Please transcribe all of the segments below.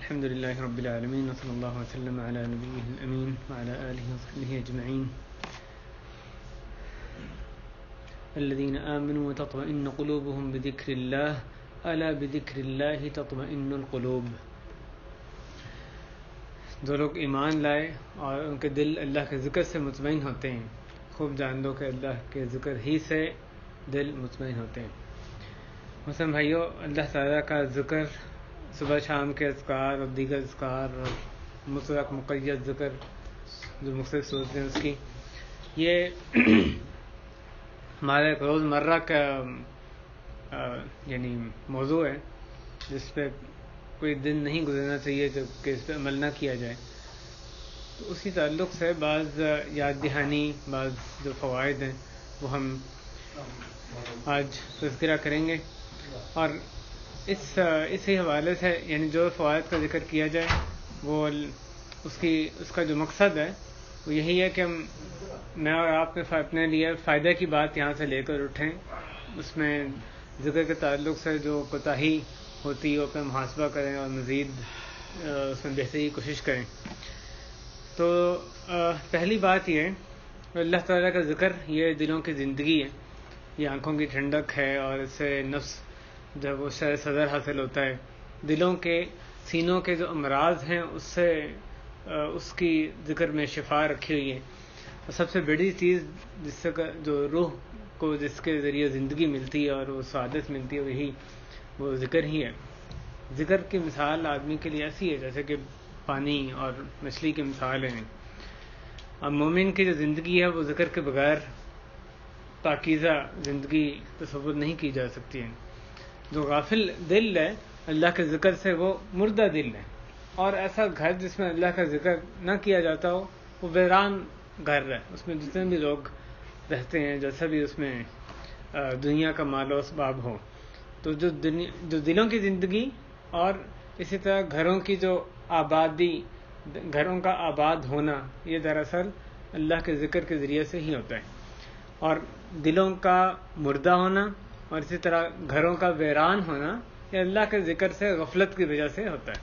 الحمد لله رب العالمين وصلى الله وسلم على نبيه الأمين وعلى آله وصحبه أجمعين الذين آمنوا وتطمئن قلوبهم بذكر الله ألا بذكر الله تطمئن القلوب. جو لوگ ایمان لائے اور ان کے دل اللہ کے ذکر سے مطمئن ہوتے ہیں، خوب جان لو کہ اللہ کے ذکر ہی سے دل مطمئن ہوتے ہیں. مسلم بھائیوں، اللہ تعالیٰ کا ذکر، صبح شام کے اذکار اور دیگر اذکار اور مطلق مقید ذکر جو مختلف صورتیں اس کی، یہ ہمارے روز مرہ کا یعنی موضوع ہے جس پہ کوئی دن نہیں گزرنا چاہیے کہ اس پہ عمل نہ کیا جائے. تو اسی تعلق سے بعض یاد دہانی، بعض جو فوائد ہیں وہ ہم آج تذکرہ کریں گے، اور اسی حوالے سے یعنی جو فوائد کا ذکر کیا جائے وہ اس کا جو مقصد ہے وہ یہی ہے کہ میں اور آپ اپنے لیے فائدہ کی بات یہاں سے لے کر اٹھیں. اس میں ذکر کے تعلق سے جو کوتاہی ہوتی ہے اس پہ محاسبہ کریں اور مزید اس میں بہتری کی کوشش کریں. تو پہلی بات یہ ہے، اللہ تعالیٰ کا ذکر یہ دلوں کی زندگی ہے، یہ آنکھوں کی ٹھنڈک ہے، اور اس سے نفس جب وہ شر صدر حاصل ہوتا ہے، دلوں کے سینوں کے جو امراض ہیں اس سے اس کی ذکر میں شفا رکھی ہوئی ہے. اور سب سے بڑی چیز جس سے جو روح کو جس کے ذریعے زندگی ملتی ہے اور وہ سعادت ملتی ہے وہی وہ ذکر ہی ہے. ذکر کی مثال آدمی کے لیے ایسی ہے جیسے کہ پانی اور مچھلی کی مثال ہے. اور مومن کی جو زندگی ہے وہ ذکر کے بغیر پاکیزہ زندگی تصور نہیں کی جا سکتی ہے. جو غافل دل ہے اللہ کے ذکر سے وہ مردہ دل ہے، اور ایسا گھر جس میں اللہ کا ذکر نہ کیا جاتا ہو وہ ویران گھر ہے. اس میں جتنے بھی لوگ رہتے ہیں، جیسا بھی اس میں دنیا کا مال و اسباب ہو، تو جو دلوں کی زندگی اور اسی طرح گھروں کی جو آبادی، گھروں کا آباد ہونا، یہ دراصل اللہ کے ذکر کے ذریعے سے ہی ہوتا ہے. اور دلوں کا مردہ ہونا اور اسی طرح گھروں کا ویران ہونا یہ اللہ کے ذکر سے غفلت کی وجہ سے ہوتا ہے.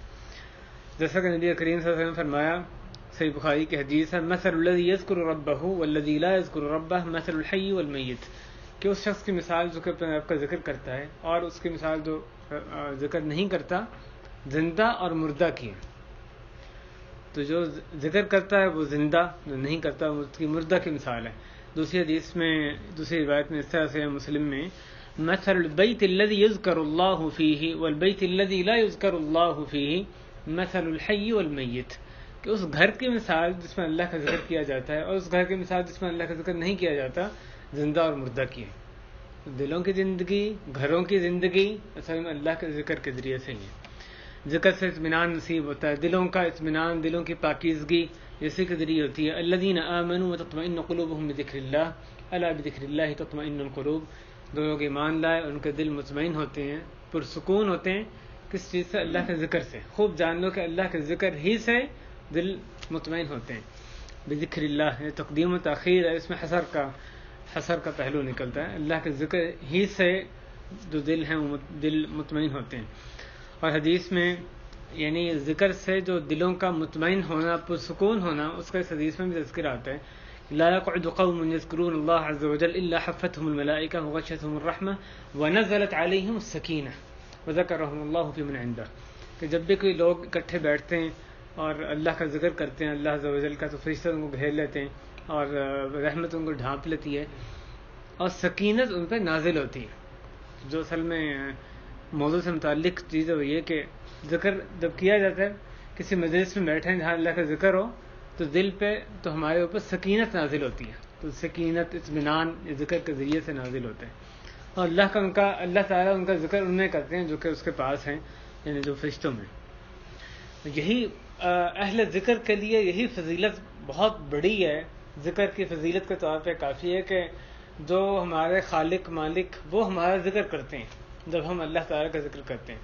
جیسا کہ نبی کریم صلی اللہ علیہ وسلم نے فرمایا، صحیح بخاری کی حدیث ہے، مثل الذی یذکر ربہ والذی لا یذکر ربہ مثل الحی والمیت، کہ اس شخص کی مثال جو کہ اپنے رب کا ذکر کرتا ہے اور اس کی مثال جو ذکر نہیں کرتا، زندہ اور مردہ کی ہے. تو جو ذکر کرتا ہے وہ زندہ، جو نہیں کرتا اس کی مردہ کی مثال ہے. دوسری حدیث میں، دوسری روایت میں اس طرح سے مسلم میں، مثل البیت الذی یذکر اللہ فیہ والبیت الذی لا یذکر اللہ فیہ مثل الحی والمیت، کہ اس گھر کی مثال جس میں اللہ کا ذکر کیا جاتا ہے اور اس گھر کی مثال جس میں اللہ کا ذکر نہیں کیا جاتا، زندہ اور مردہ کی ہے. دلوں کی زندگی، گھروں کی زندگی اصل میں اللہ کے ذکر کے ذریعے سے ہی ہے. ذکر سے اطمینان نصیب ہوتا ہے، دلوں کا اطمینان، دلوں کی پاکیزگی اسی کے ذریعے ہوتی ہے. الذین آمنوا وتطمئن قلوبهم بذکر اللہ الا بذکر اللہ تطمئن القلوب. جو لوگ ایمان لائے ان کے دل مطمئن ہوتے ہیں، پرسکون ہوتے ہیں. کس چیز سے؟ اللہ کے ذکر سے. خوب جان لو کہ اللہ کے ذکر ہی سے دل مطمئن ہوتے ہیں. بذکر اللہ، یہ تقدیم و تاخیر ہے، اس میں حسر کا پہلو نکلتا ہے. اللہ کے ذکر ہی سے جو دل ہیں وہ دل مطمئن ہوتے ہیں. اور حدیث میں یعنی ذکر سے جو دلوں کا مطمئن ہونا، پرسکون ہونا، اس کا اس حدیث میں بھی تذکر آتا ہے، لا يقعد قوم يذكرون الله عز وجل الا حفتهم الملائكه وغشيتهم الرحمه ونزلت عليهم السكينه وذكرهم الله في من عنده. کہ جب بھی کوئی لوگ اکٹھے بیٹھتے ہیں اور اللہ کا ذکر کرتے ہیں اللہ عز وجل کا، تو فرشتے ان کو گھیر لیتے ہیں اور رحمت ان کو ڈھانپ لیتی ہے اور سکینت ان پہ نازل ہوتی ہے. جو اصل میں موضوع سے متعلق چیز ہے وہ یہ کہ ذکر جب کیا جاتا ہے، کسی مجلس میں بیٹھے ہیں جہاں اللہ کا ذکر ہو، تو دل پہ، تو ہمارے اوپر سکینت نازل ہوتی ہے. تو سکینت، اطمینان ذکر کے ذریعے سے نازل ہوتے ہیں. اور اللہ تعالیٰ ان کا ذکر ان میں کرتے ہیں جو کہ اس کے پاس ہیں، یعنی جو فرشتوں میں. یہی اہل ذکر کے لیے یہی فضیلت بہت بڑی ہے. ذکر کی فضیلت کے طور پہ کافی ہے کہ جو ہمارے خالق مالک وہ ہمارا ذکر کرتے ہیں جب ہم اللہ تعالیٰ کا ذکر کرتے ہیں.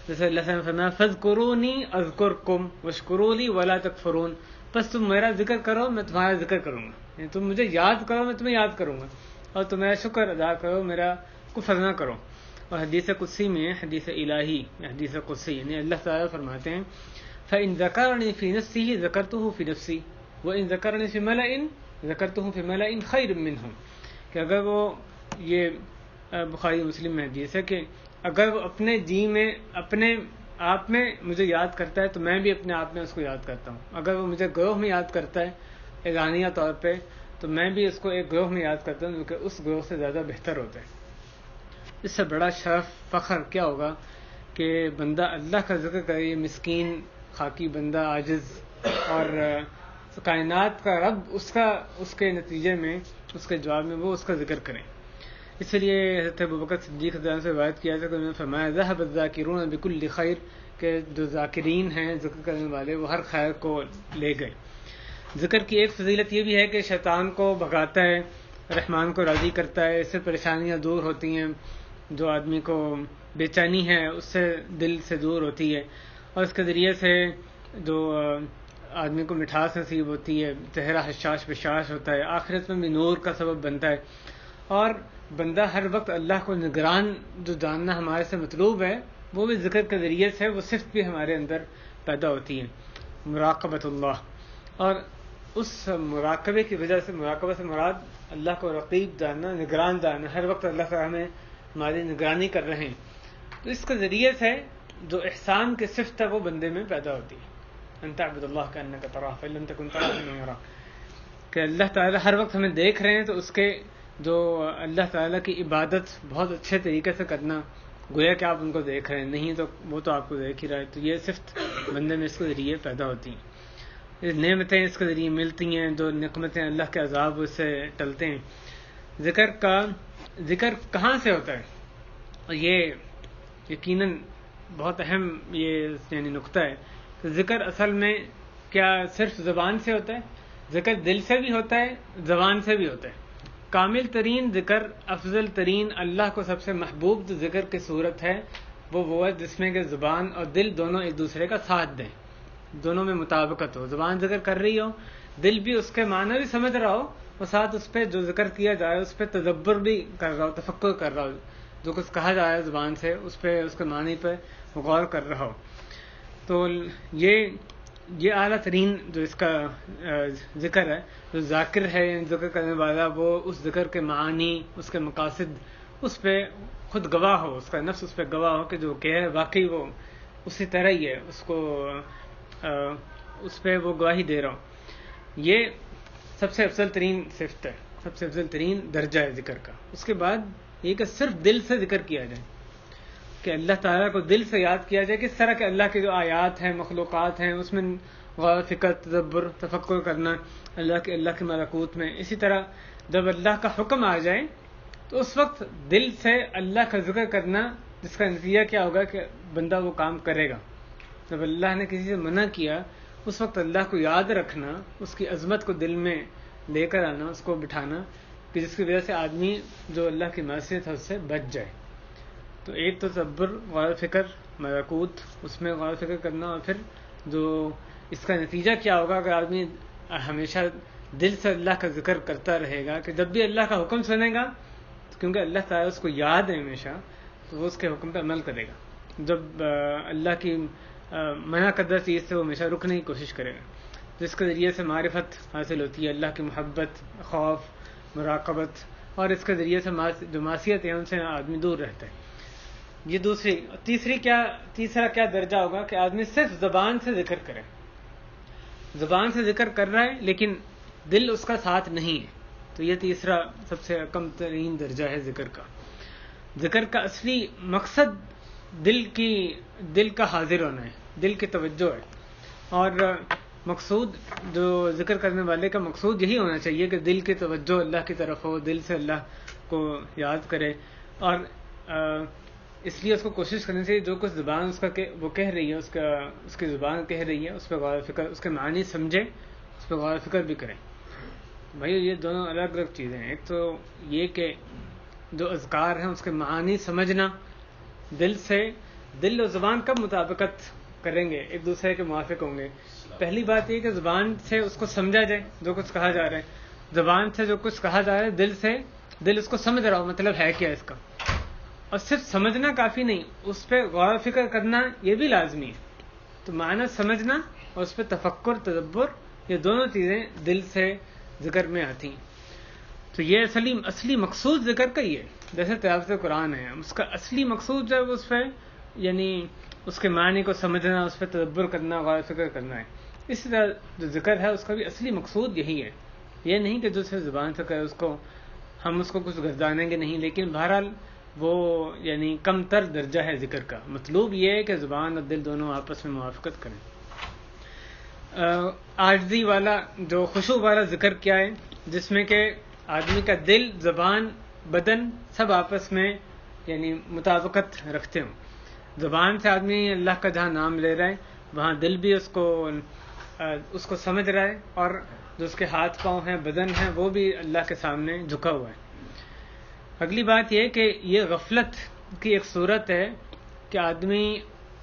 جیسے اللہ تعالیٰ نے فرمایا، فَاذْكُرُونِي أَذْكُرْكُمْ وَاشْكُرُوا لِي وَلَا تَكْفُرُونَ، بس تم میرا ذکر کرو میں تمہارا ذکر کروں گا. یعنی تم مجھے یاد کرو میں تمہیں یاد کروں گا، اور تم میرا شکر ادا کرو، میرا کفر نہ کرو. اور حدیث قدسی میں حدیث الہی حدیث قدسی یعنی اللہ تعالیٰ فرماتے ہیں فَإِن ذَكَرَنِي فِي نَفْسِهِ ذَكَرْتُهُ فِي نَفْسِي وَإِن ذَكَرَنِي فِي مَلَئٍ ذَكَرْتُهُ فِي مَلَئٍ خَيْرٍ مِّنْهُمْ کہ اگر وہ یہ بخاری مسلم میں حدیث ہے کہ اگر وہ اپنے جی میں اپنے آپ میں مجھے یاد کرتا ہے تو میں بھی اپنے آپ میں اس کو یاد کرتا ہوں. اگر وہ مجھے گروہ میں یاد کرتا ہے اعلانیہ طور پہ تو میں بھی اس کو ایک گروہ میں یاد کرتا ہوں کیونکہ اس گروہ سے زیادہ بہتر ہوتا ہے. اس سے بڑا شرف فخر کیا ہوگا کہ بندہ اللہ کا ذکر کرے. یہ مسکین خاکی بندہ عاجز اور کائنات کا رب اس کے نتیجے میں اس کے جواب میں وہ اس کا ذکر کریں. اس لیے حضرت ابوبکر صدیق رضی اللہ عنہ سے روایت کیا تھا کہ انہوں نے فرمایا ذهب الذاکرون بكل خیر کہ جو ذاکرین ہیں ذکر کرنے والے وہ ہر خیر کو لے گئے. ذکر کی ایک فضیلت یہ بھی ہے کہ شیطان کو بھگاتا ہے, رحمان کو راضی کرتا ہے, اس سے پریشانیاں دور ہوتی ہیں, جو آدمی کو بے چینی ہے اس سے دل سے دور ہوتی ہے, اور اس کے ذریعے سے جو آدمی کو مٹھاس نصیب ہوتی ہے, چہرہ حشاش بشاش ہوتا ہے, آخرت میں بھی نور کا سبب بنتا ہے. اور بندہ ہر وقت اللہ کو نگران جو جاننا ہمارے سے مطلوب ہے وہ بھی ذکر کے ذریعے سے وہ صفت بھی ہمارے اندر پیدا ہوتی ہے, مراقبت اللہ. اور اس مراقبے کی وجہ سے مراقبہ سے مراد اللہ کو رقیب جاننا, نگران جاننا, ہر وقت اللہ تعالیٰ ہمیں ہماری نگرانی کر رہے ہیں. تو اس کے ذریعے سے جو احسان کی صفت ہے وہ بندے میں پیدا ہوتی ہے. ان تعبد اللہ کأنک تراہ فإن لم تکن تراہ فإنہ یراک کہ اللہ تعالیٰ ہر وقت ہمیں دیکھ رہے ہیں تو اس کے جو اللہ تعالیٰ کی عبادت بہت اچھے طریقے سے کرنا گویا کہ آپ ان کو دیکھ رہے ہیں, نہیں تو وہ تو آپ کو دیکھ ہی رہا ہے. تو یہ صفت بندے میں اس کے ذریعے پیدا ہوتی ہیں, نعمتیں اس کے ذریعے ملتی ہیں, جو نعمتیں اللہ کے عذاب اس سے ٹلتے ہیں. ذکر کہاں سے ہوتا ہے؟ اور یہ یقیناً بہت اہم یہ یعنی نقطہ ہے کہ ذکر اصل میں کیا صرف زبان سے ہوتا ہے؟ ذکر دل سے بھی ہوتا ہے, زبان سے بھی ہوتا ہے. کامل ترین ذکر, افضل ترین, اللہ کو سب سے محبوب جو ذکر کی صورت ہے وہ ہے جس میں کہ زبان اور دل دونوں ایک دوسرے کا ساتھ دیں, دونوں میں مطابقت ہو. زبان ذکر کر رہی ہو, دل بھی اس کے معنی بھی سمجھ رہا ہو, اور ساتھ اس پہ جو ذکر کیا جائے اس پہ تدبر بھی کر رہا ہو, تفکر کر رہا ہو, جو کچھ کہا جائے زبان سے اس پہ اس کے معنی پہ غور کر رہا ہو. تو یہ اعلیٰ ترین جو اس کا ذکر ہے, جو ذاکر ہے ذکر کرنے والا وہ اس ذکر کے معانی, اس کے مقاصد اس پہ خود گواہ ہو, اس کا نفس اس پہ گواہ ہو کہ جو کہہ ہے واقعی وہ اسی طرح ہی ہے, اس پہ وہ گواہی دے رہا ہوں. یہ سب سے افضل ترین صفت ہے, سب سے افضل ترین درجہ ہے ذکر کا. اس کے بعد یہ کہ صرف دل سے ذکر کیا جائے, کہ اللہ تعالیٰ کو دل سے یاد کیا جائے. کس طرح کہ اللہ کے جو آیات ہیں, مخلوقات ہیں, اس میں غور فکر, تدبر, تفکر کرنا اللہ کے ملکوت میں. اسی طرح جب اللہ کا حکم آ جائے تو اس وقت دل سے اللہ کا ذکر کرنا, جس کا نتیجہ کیا ہوگا کہ بندہ وہ کام کرے گا. جب اللہ نے کسی سے منع کیا اس وقت اللہ کو یاد رکھنا, اس کی عظمت کو دل میں لے کر آنا, اس کو بٹھانا, کہ جس کی وجہ سے آدمی جو اللہ کی معصیت ہے اس سے بچ جائے. تو ایک تو تدبر, غور فکر, ملکوت, اس میں غور فکر کرنا, اور پھر جو اس کا نتیجہ کیا ہوگا کہ آدمی ہمیشہ دل سے اللہ کا ذکر کرتا رہے گا, کہ جب بھی اللہ کا حکم سنے گا کیونکہ اللہ تعالیٰ اس کو یاد ہے ہمیشہ, تو وہ اس کے حکم پہ عمل کرے گا. جب اللہ کی منع کردہ چیز سے وہ ہمیشہ رکنے کی کوشش کرے گا, جس کے ذریعے سے معرفت حاصل ہوتی ہے, اللہ کی محبت, خوف, مراقبت, اور اس کے ذریعے سے جو معصیت ہے ان سے آدمی دور رہتا ہے. یہ دوسری. تیسرا کیا درجہ ہوگا کہ آدمی صرف زبان سے ذکر کرے, زبان سے ذکر کر رہا ہے لیکن دل اس کا ساتھ نہیں ہے. تو یہ تیسرا سب سے کم ترین درجہ ہے ذکر کا. ذکر کا اصلی مقصد دل کا حاضر ہونا ہے, دل کی توجہ ہے, اور مقصود جو ذکر کرنے والے کا مقصود یہی ہونا چاہیے کہ دل کی توجہ اللہ کی طرف ہو, دل سے اللہ کو یاد کرے. اور اس لیے اس کو کوشش کرنی چاہیے جو کچھ زبان اس کا وہ کہہ رہی ہے, اس کی زبان کہہ رہی ہے, اس پہ غور فکر, اس کے معنی سمجھے, اس پہ غور فکر بھی کریں. بھائی یہ دونوں الگ الگ چیزیں ہیں. ایک تو یہ کہ جو اذکار ہیں اس کے معانی سمجھنا دل سے, دل اور زبان کب مطابقت کریں گے, ایک دوسرے کے موافق ہوں گے. پہلی بات یہ کہ زبان سے اس کو سمجھا جائے جو کچھ کہا جا رہا ہے, زبان سے جو کچھ کہا جا رہا ہے دل اس کو سمجھ رہا ہو مطلب ہے کیا اس کا. اور صرف سمجھنا کافی نہیں، اس پہ غور و فکر کرنا یہ بھی لازمی ہے. تو معنی سمجھنا اور اس پہ تفکر تدبر، یہ دونوں چیزیں دل سے ذکر میں آتی ہیں. تو یہ اصلی مقصود ذکر کا ہی ہے. جیسے تلاوت قرآن ہے، اس کا اصلی مقصود جو ہے اس پہ یعنی اس کے معنی کو سمجھنا، اس پہ تدبر کرنا، غور و فکر کرنا ہے. اسی طرح جو ذکر ہے اس کا بھی اصلی مقصود یہی ہے. یہ نہیں کہ جو صرف زبان سے کرے ہم اس کو کچھ گردانیں گے نہیں، لیکن بہرحال وہ یعنی کم تر درجہ ہے ذکر کا. مطلوب یہ ہے کہ زبان اور دل دونوں آپس میں موافقت کریں. عاجزی والا جو خشوع والا ذکر کیا ہے، جس میں کہ آدمی کا دل، زبان، بدن سب آپس میں یعنی مطابقت رکھتے ہوں. زبان سے آدمی اللہ کا جہاں نام لے رہا ہے وہاں دل بھی اس کو سمجھ رہا ہے، اور جو اس کے ہاتھ پاؤں ہیں، بدن ہیں، وہ بھی اللہ کے سامنے جھکا ہوا ہے. اگلی بات یہ کہ یہ غفلت کی ایک صورت ہے کہ آدمی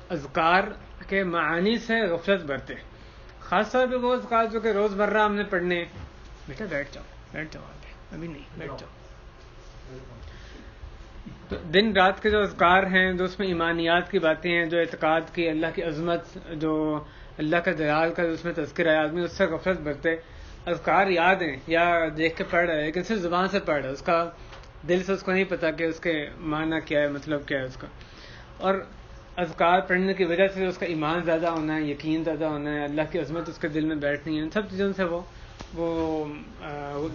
اذکار کے معانی سے غفلت برتے، خاص طور پہ وہ اذکار جو کہ روز مرہ ہم نے پڑھنے. بیٹا بیٹھ جاؤ ابھی نہیں، بیٹھ جاؤ. تو دن رات کے جو اذکار ہیں، جو اس میں ایمانیات کی باتیں ہیں، جو اعتقاد کی، اللہ کی عظمت، جو اللہ کا جلال کا جو اس میں تذکرہ ہے، آدمی اس سے غفلت برتے. اذکار یاد ہیں یا دیکھ کے پڑھ رہا ہے لیکن صرف زبان سے پڑھ رہا ہے، اس کا دل سے اس کو نہیں پتا کہ اس کے معنی کیا ہے، مطلب کیا ہے اس کا. اور اذکار پڑھنے کی وجہ سے اس کا ایمان زیادہ ہونا ہے، یقین زیادہ ہونا ہے، اللہ کی عظمت اس کے دل میں بیٹھنی ہے. ان سب چیزوں سے وہ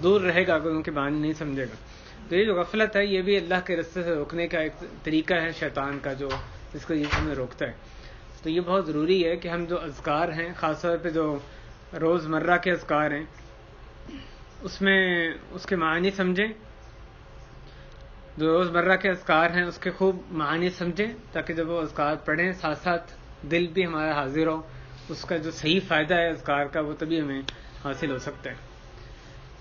دور رہے گا، ان کے معنی نہیں سمجھے گا. تو یہ جو غفلت ہے یہ بھی اللہ کے رستے سے روکنے کا ایک طریقہ ہے شیطان کا، جو جس کو یہ ہمیں روکتا ہے. تو یہ بہت ضروری ہے کہ ہم جو اذکار ہیں، خاص طور پہ جو روز مرہ کے اذکار ہیں، اس میں اس کے معنی سمجھیں. جو روز مرہ کے اذکار ہیں اس کے خوب معنی سمجھیں، تاکہ جب وہ اذکار پڑھیں ساتھ ساتھ دل بھی ہمارا حاضر ہو. اس کا جو صحیح فائدہ ہے اذکار کا وہ تبھی ہمیں حاصل ہو سکتا ہے.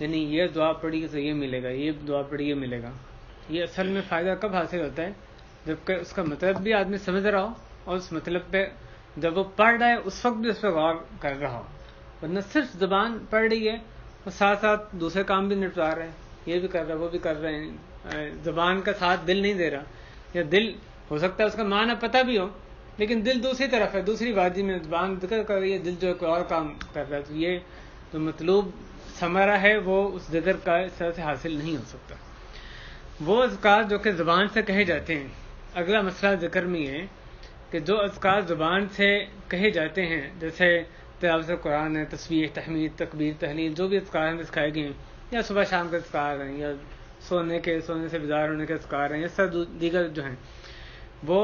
یعنی یہ دعا پڑھی تو یہ ملے گا، یہ دعا پڑھی یہ ملے گا. یہ اصل میں فائدہ کب حاصل ہوتا ہے؟ جبکہ اس کا مطلب بھی آدمی سمجھ رہا ہو، اور اس مطلب پہ جب وہ پڑھ رہا ہے اس وقت بھی اس پہ غور کر رہا ہو. ورنہ صرف زبان پڑھ رہی ہے اور ساتھ ساتھ دوسرے کام بھی نپٹا رہے ہیں، یہ بھی کر رہا ہے، وہ بھی کر رہے ہیں. زبان کا ساتھ دل نہیں دے رہا، یا دل ہو سکتا ہے اس کا معنی پتہ بھی ہو لیکن دل دوسری طرف ہے، دوسری وادی میں. زبان ذکر کر رہی ہے، دل جو ہے کوئی اور کام کر رہا ہے. تو یہ جو مطلوب ثمرہ ہے وہ اس ذکر کا اس طرح سے حاصل نہیں ہو سکتا. وہ اذکار جو کہ زبان سے کہے جاتے ہیں، اگلا مسئلہ ذکر میں ہے کہ جو اذکار زبان سے کہے جاتے ہیں، جیسے تلاوت قرآن ہے، تسبیح، تحمید، تکبیر، تحلیل، جو بھی اذکار ہمیں سکھائے گئے ہیں، یا صبح شام کے اذکار ہیں، یا سونے سے بیدار ہونے کے اذکار ہیں، یا سب دیگر جو ہیں، وہ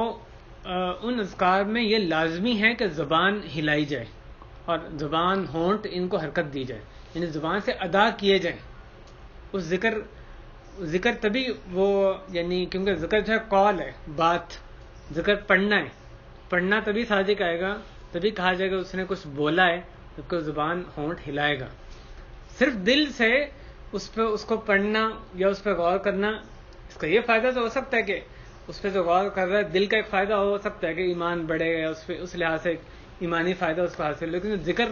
ان اذکار میں یہ لازمی ہے کہ زبان ہلائی جائے اور زبان، ہونٹ، ان کو حرکت دی جائے، یعنی زبان سے ادا کیے جائیں. اس ذکر تبھی وہ یعنی کیونکہ ذکر جو ہے قول ہے، بات، ذکر پڑھنا تبھی صادق آئے گا، تبھی کہا جائے گا اس نے کچھ بولا ہے، جبکہ زبان ہونٹ ہلائے گا. صرف دل سے اس کو پڑھنا یا اس پہ غور کرنا، اس کا یہ فائدہ تو ہو سکتا ہے کہ اس پہ جو غور کر رہا ہے دل کا ایک فائدہ ہو سکتا ہے کہ ایمان بڑھے گا، اس لحاظ سے ایمانی فائدہ اس کو حاصل. لیکن ذکر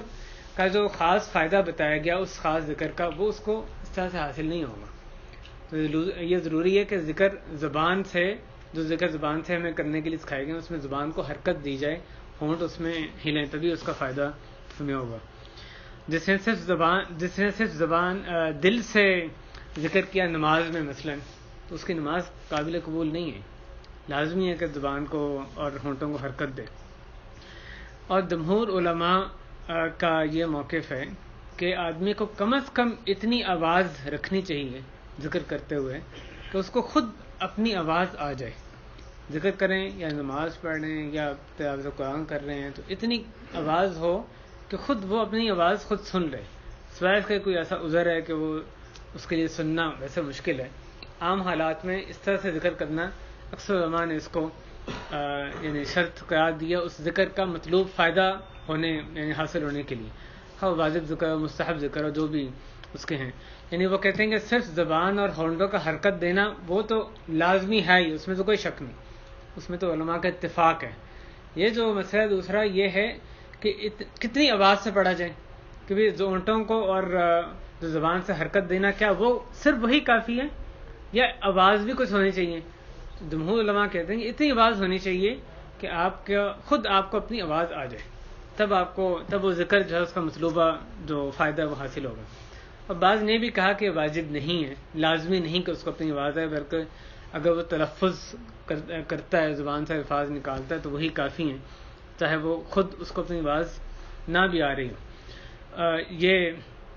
کا جو خاص فائدہ بتایا گیا اس خاص ذکر کا، وہ اس کو اس طرح سے حاصل نہیں ہوگا. تو یہ ضروری ہے کہ ذکر زبان سے، جو ذکر زبان سے ہمیں کرنے کے لیے سکھائے گئے اس میں زبان کو حرکت دی جائے، ہونٹ اس میں ہلیں، تبھی اس کا فائدہ ہمیں ہوگا. جس نے صرف زبان دل سے ذکر کیا نماز میں مثلا، تو اس کی نماز قابل قبول نہیں ہے. لازمی ہے کہ زبان کو اور ہونٹوں کو حرکت دے. اور جمہور علماء کا یہ موقف ہے کہ آدمی کو کم از کم اتنی آواز رکھنی چاہیے ذکر کرتے ہوئے کہ اس کو خود اپنی آواز آ جائے. ذکر کریں یا نماز پڑھ رہے ہیں یا تلاوت قرآن کر رہے ہیں تو اتنی آواز ہو کہ خود وہ اپنی آواز خود سن لے. سوائے اس کا کوئی ایسا عذر ہے کہ وہ اس کے لیے سننا ویسے مشکل ہے. عام حالات میں اس طرح سے ذکر کرنا اکثر علماء نے اس کو یعنی شرط قرار دیا اس ذکر کا مطلوب فائدہ ہونے یعنی حاصل ہونے کے لیے، ہاں واجب ذکر ہو، مستحب ذکر ہو، جو بھی اس کے ہیں. یعنی وہ کہتے ہیں کہ صرف زبان اور ہونٹوں کا حرکت دینا وہ تو لازمی ہے ہی، اس میں تو کوئی شک نہیں، اس میں تو علماء کا اتفاق ہے. یہ جو مسئلہ دوسرا یہ ہے کہ کتنی آواز سے پڑھا جائے، کہ بھی ہونٹوں کو اور جو زبان سے حرکت دینا کیا وہ صرف وہی کافی ہے یا آواز بھی کچھ ہونی چاہیے؟ جمہور علماء کہتے ہیں کہ اتنی آواز ہونی چاہیے کہ خود آپ کو اپنی آواز آ جائے، تب وہ ذکر جو ہے اس کا مطلوبہ جو فائدہ وہ حاصل ہوگا. اور بعض نے بھی کہا کہ واجب نہیں ہے، لازمی نہیں کہ اس کو اپنی آواز آئے، بلکہ اگر وہ تلفظ کرتا ہے، زبان سے الفاظ نکالتا ہے تو وہی کافی ہیں، چاہے وہ خود اس کو اپنی آواز نہ بھی آ رہی ہو. یہ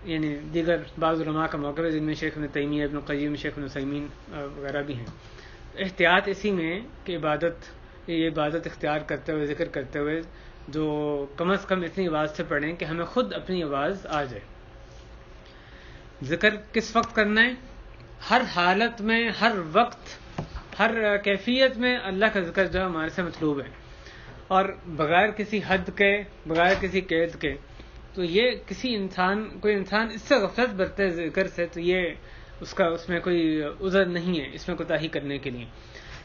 یعنی دیگر بعض علماء کا موقف ہے، جن میں شیخ ابن تیمیہ، ابن قیم، شیخ ابن عثیمین وغیرہ بھی ہیں. احتیاط اسی میں کہ یہ عبادت اختیار کرتے ہوئے، ذکر کرتے ہوئے جو کم از کم اتنی آواز سے پڑھیں کہ ہمیں خود اپنی آواز آ جائے. ذکر کس وقت کرنا ہے؟ ہر حالت میں، ہر وقت، ہر کیفیت میں اللہ کا ذکر جو ہے ہمارے سے مطلوب ہے، اور بغیر کسی حد کے، بغیر کسی قید کے. تو یہ کوئی انسان اس سے غفلت برتے ذکر سے، تو یہ اس میں کوئی عذر نہیں ہے اس میں کوتاہی کرنے کے لیے.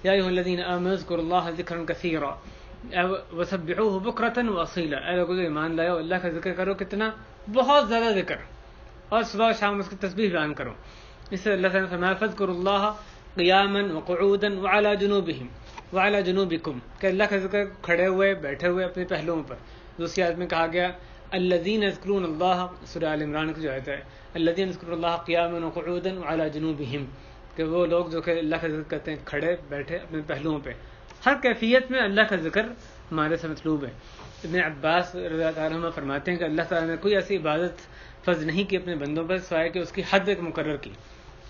یا ایھا الذین آمنوا اذکروا اللہ ذکرا کثیرا وسبحوہ بکرۃ واصیلا. اے لوگو جو ایمان لائے ہو، اللہ کا ذکر کرو، کتنا؟ بہت زیادہ ذکر، اور صبح و شام اس کی تسبیح بیان کرو. اس سے اللہ تعالیٰ نے فرمایا فاذکروا اللہ قیاما وقعودا وعلی جنوبہم وعلی جنوبکم، کہ اللہ کا ذکر کھڑے ہوئے، بیٹھے ہوئے، اپنے پہلوؤں پر. دوسری آیت میں کہا گیا الذین یذکرون اللہ، سورہ آل عمران کی جو آیت ہے، الذین یذکرون اللہ قیاما وقعودا وعلی جنوبہم، کہ وہ لوگ جو کہ اللہ کا ذکر کرتے ہیں کھڑے بیٹھے اپنے پہلوؤں پہ. ہر کیفیت میں اللہ کا ذکر ہمارے سے مطلوب ہے. ابن عباس رضی اللہ تعالیٰ عنہ فرماتے ہیں کہ اللہ تعالیٰ نے کوئی ایسی عبادت فرض نہیں کی اپنے بندوں پر سوائے کہ اس کی حد ایک مقرر کی.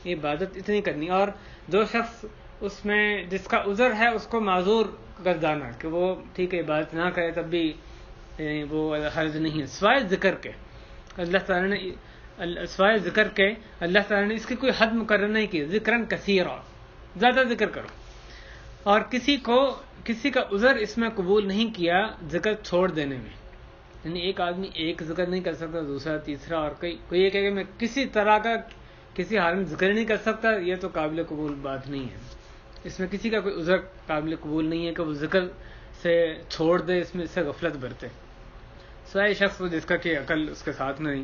یہ عبادت اتنی کرنی، اور جو شخص اس میں جس کا عذر ہے اس کو معذور گردانا، کہ وہ ٹھیک ہے عبادت نہ کرے تب بھی وہ حرج نہیں ہے. سوائے ذکر کے اللہ تعالیٰ نے اس کی کوئی حد مقرر نہیں کی. ذکرن کثیرا، زیادہ ذکر کرو. اور کسی کا عذر اس میں قبول نہیں کیا ذکر چھوڑ دینے میں. یعنی ایک آدمی ایک ذکر نہیں کر سکتا، دوسرا، تیسرا، اور کوئی یہ کہ میں کسی طرح کا کسی حال میں ذکر نہیں کر سکتا، یہ تو قابل قبول بات نہیں ہے. اس میں کسی کا کوئی عذر قابل قبول نہیں ہے کہ وہ ذکر سے چھوڑ دے، اس میں اس سے غفلت برتے. سوائے شخص وہ جس کا کہ عقل اس کے ساتھ نہیں.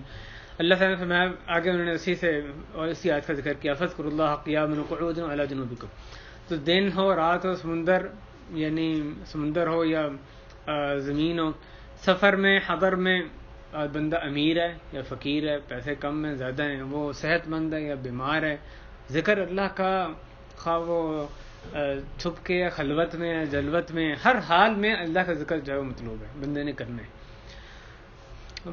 اللہ تعالیٰ نے فرمایا آگے، انہوں نے اسی آیت کا ذکر کیا فاذکروا اللہ قیاما وقعودا وعلی جنوبکم. تو دن ہو، رات ہو، سمندر ہو یا زمین ہو، سفر میں، حضر میں، بندہ امیر ہے یا فقیر ہے، پیسے کم ہیں زیادہ ہیں، وہ صحت مند ہے یا بیمار ہے، ذکر اللہ کا خواہ وہ چھپ کے یا خلوت میں یا جلوت میں، ہر حال میں اللہ کا ذکر جو ہے مطلوب ہے، بندے نے کرنا ہے.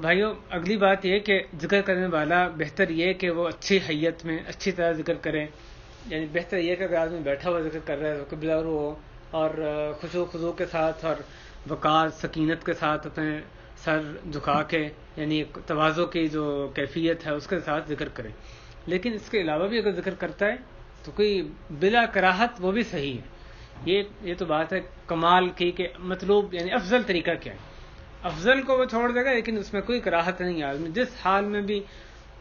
بھائیو، اگلی بات یہ کہ ذکر کرنے والا بہتر یہ کہ وہ اچھی حیت میں اچھی طرح ذکر کرے. یعنی بہتر یہ کہ اگر آدمی بیٹھا ہوا ذکر کر رہا ہے تو قبلہ رو ہو، اور خشوع خضوع کے ساتھ اور وقار سکینت کے ساتھ اپنے سر جھکا کے، یعنی تواضع کی جو کیفیت ہے اس کے ساتھ ذکر کرے. لیکن اس کے علاوہ بھی اگر ذکر کرتا ہے تو کوئی بلا کراہت وہ بھی صحیح ہے. یہ تو بات ہے کمال کی کہ مطلوب یعنی افضل طریقہ کیا ہے. افضل کو وہ چھوڑ دے گا لیکن اس میں کوئی کراہت نہیں ہے. آدمی جس حال میں بھی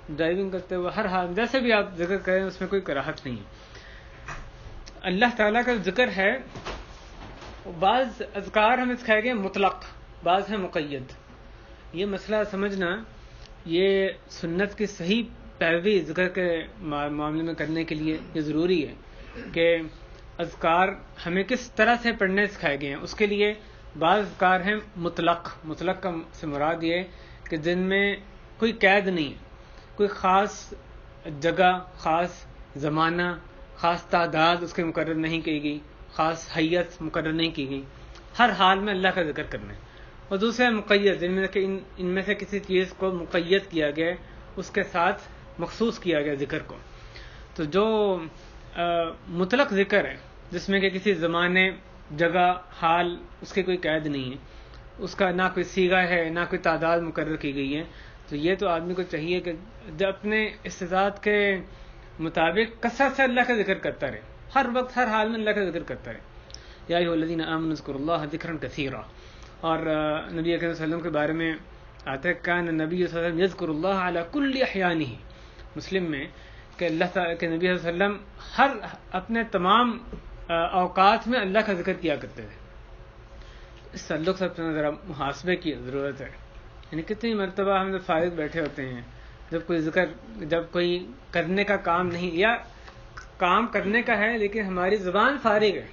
ڈرائیونگ کرتے ہوئے، ہر حال جیسے بھی آپ ذکر کریں اس میں کوئی کراہت نہیں ہے. اللہ تعالیٰ کا ذکر ہے، بعض اذکار ہمیں سکھائے گئے مطلق، بعض ہیں مقید. یہ مسئلہ سمجھنا، یہ سنت کی صحیح پیروی ذکر کے معاملے میں کرنے کے لیے یہ ضروری ہے کہ اذکار ہمیں کس طرح سے پڑھنے سکھائے گئے ہیں. اس کے لیے بعض اذکار ہیں مطلق کا سے مراد یہ کہ جن میں کوئی قید نہیں ہے، کوئی خاص جگہ، خاص زمانہ، خاص تعداد اس کے مقرر نہیں کی گئی، خاص حیت مقرر نہیں کی گئی، ہر حال میں اللہ کا ذکر کرنا ہے. اور دوسرے مقید، جن میں کہ ان میں سے کسی چیز کو مقید کیا گیا، اس کے ساتھ مخصوص کیا گیا ذکر کو. تو جو مطلق ذکر ہے جس میں کہ کسی زمانے، جگہ، حال اس کے کوئی قید نہیں ہے، اس کا نہ کوئی صیغہ ہے نہ کوئی تعداد مقرر کی گئی ہے، تو یہ تو آدمی کو چاہیے کہ اپنے استطاعت کے مطابق کثرت سے اللہ کا ذکر کرتا رہے، ہر وقت ہر حال میں اللہ کا ذکر کرتا رہے. یا ایھا الذین آمنوا اذکروا اللہ ذکرا کثیرا. اور نبی اکرم صلی اللہ علیہ وسلم کے بارے میں آتا ہے کان النبی صلی اللہ علیہ وسلم یذکر اللہ علی کل احیانہ، مسلم میں کہ اللہ تعالیٰ کے نبی صلی اللہ علیہ وسلم ہر اپنے تمام اوقات میں اللہ کا ذکر کیا کرتے تھے. اس تعلق سے اپنا ذرا محاسبے کی ضرورت ہے. یعنی کتنی مرتبہ ہم جب فارغ بیٹھے ہوتے ہیں، جب کوئی کرنے کا کام نہیں، یا کام کرنے کا ہے لیکن ہماری زبان فارغ ہے,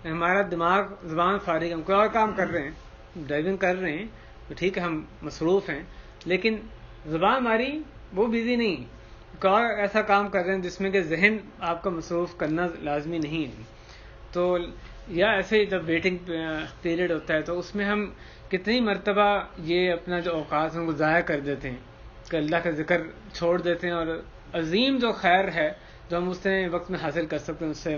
ہمارا دماغ زبان فارغ ہے, ہم کوئی اور کام کر رہے ہیں, ڈرائیونگ کر رہے ہیں تو ٹھیک ہے ہم مصروف ہیں, لیکن زبان ہماری وہ بیزی نہیں, کوئی اور ایسا کام کر رہے ہیں جس میں کہ ذہن آپ کا مصروف کرنا لازمی نہیں ہے. تو یا ایسے ہی جب ویٹنگ پیریڈ ہوتا ہے تو اس میں ہم کتنی مرتبہ یہ اپنا جو اوقات ہیں ان کو ضائع کر دیتے ہیں کہ اللہ کا ذکر چھوڑ دیتے ہیں, اور عظیم جو خیر ہے جو ہم اس سے وقت میں حاصل کر سکتے ہیں اس سے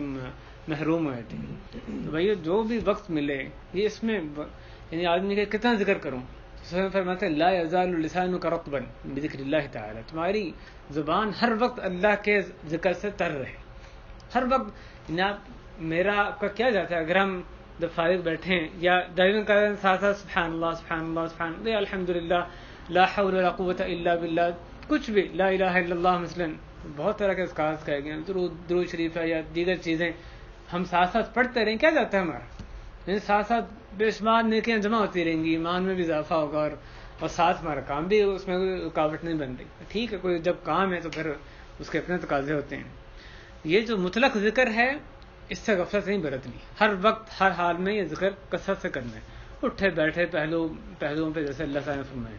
محروم ہو جاتے ہیں. تو بھائی جو بھی وقت ملے یہ اس میں یعنی آدمی کا کتنا ذکر کروں, فرماتے ہیں لا یزال لسانک رطبا بذکر اللہ تعالی, تمہاری زبان ہر وقت اللہ کے ذکر سے تر رہے, ہر وقت. میرا آپ کا کیا جاتا ہے اگر ہم جب فارغ بیٹھے ہیں یا ڈرائیونگ کر رہے ہیں ساتھ ساتھ سبحان اللہ سبحان اللہ سبحان اللہ, الحمدللہ, لا حول ولا قوت الا باللہ, کچھ بھی, لا الہ الا اللہ, مثلا بہت طرح کے اذکار کہے گئے, درود شریف ہے یا دیگر چیزیں ہم ساتھ ساتھ پڑھتے رہیں, کیا جاتا ہے ہمارا, یعنی ساتھ ساتھ بے شمار نیکیاں جمع ہوتی رہیں گی, ایمان میں بھی اضافہ ہوگا, اور ساتھ ہمارا کام بھی اس میں کوئی رکاوٹ نہیں بن رہی. ٹھیک ہے کوئی جب کام ہے تو پھر اس کے اپنے تقاضے ہوتے ہیں. یہ جو مطلق ذکر ہے اس سے غفلت نہیں برتنی, ہر وقت ہر حال میں یہ ذکر کثرت سے کرنا ہے, اٹھے بیٹھے پہلوؤں پہ, جیسے اللہ تعالیٰ نے فرمایا.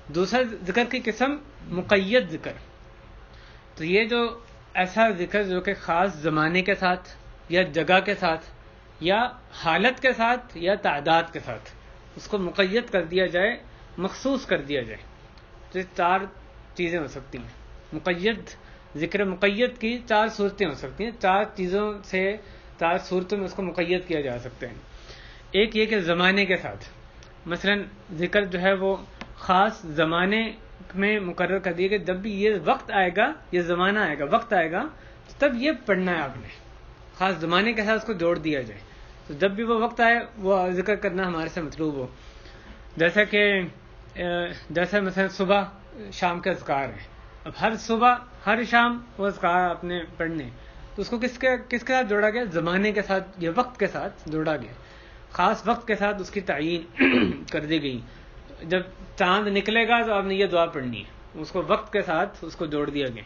دوسرا ذکر کی قسم مقید ذکر, تو یہ جو ایسا ذکر جو کہ خاص زمانے کے ساتھ یا جگہ کے ساتھ یا حالت کے ساتھ یا تعداد کے ساتھ اس کو مقید کر دیا جائے, مخصوص کر دیا جائے, تو یہ 4 چیزیں ہو سکتی ہیں. مقید ذکر مقید کی 4 صورتیں ہو سکتی ہیں, 4 چیزوں سے 4 صورتوں میں اس کو مقید کیا جا سکتے ہیں. ایک یہ کہ زمانے کے ساتھ, مثلا ذکر جو ہے وہ خاص زمانے میں مقرر کر دیا کہ جب بھی یہ وقت آئے گا, یہ زمانہ آئے گا, وقت آئے گا, تب یہ پڑھنا ہے آپ نے, خاص زمانے کے ساتھ اس کو جوڑ دیا جائے. تو جب بھی وہ وقت آئے وہ ذکر کرنا ہمارے سے مطلوب ہو. جیسے مثلا صبح شام کے اذکار ہیں, اب ہر صبح ہر شام وہ اذکار آپ نے پڑھنے, تو اس کو کس کے ساتھ جوڑا گیا, زمانے کے ساتھ, یہ وقت کے ساتھ جوڑا گیا, خاص وقت کے ساتھ اس کی تعیین کر دی گئی. جب چاند نکلے گا تو آپ نے یہ دعا پڑھنی ہے, اس کو وقت کے ساتھ اس کو جوڑ دیا گیا.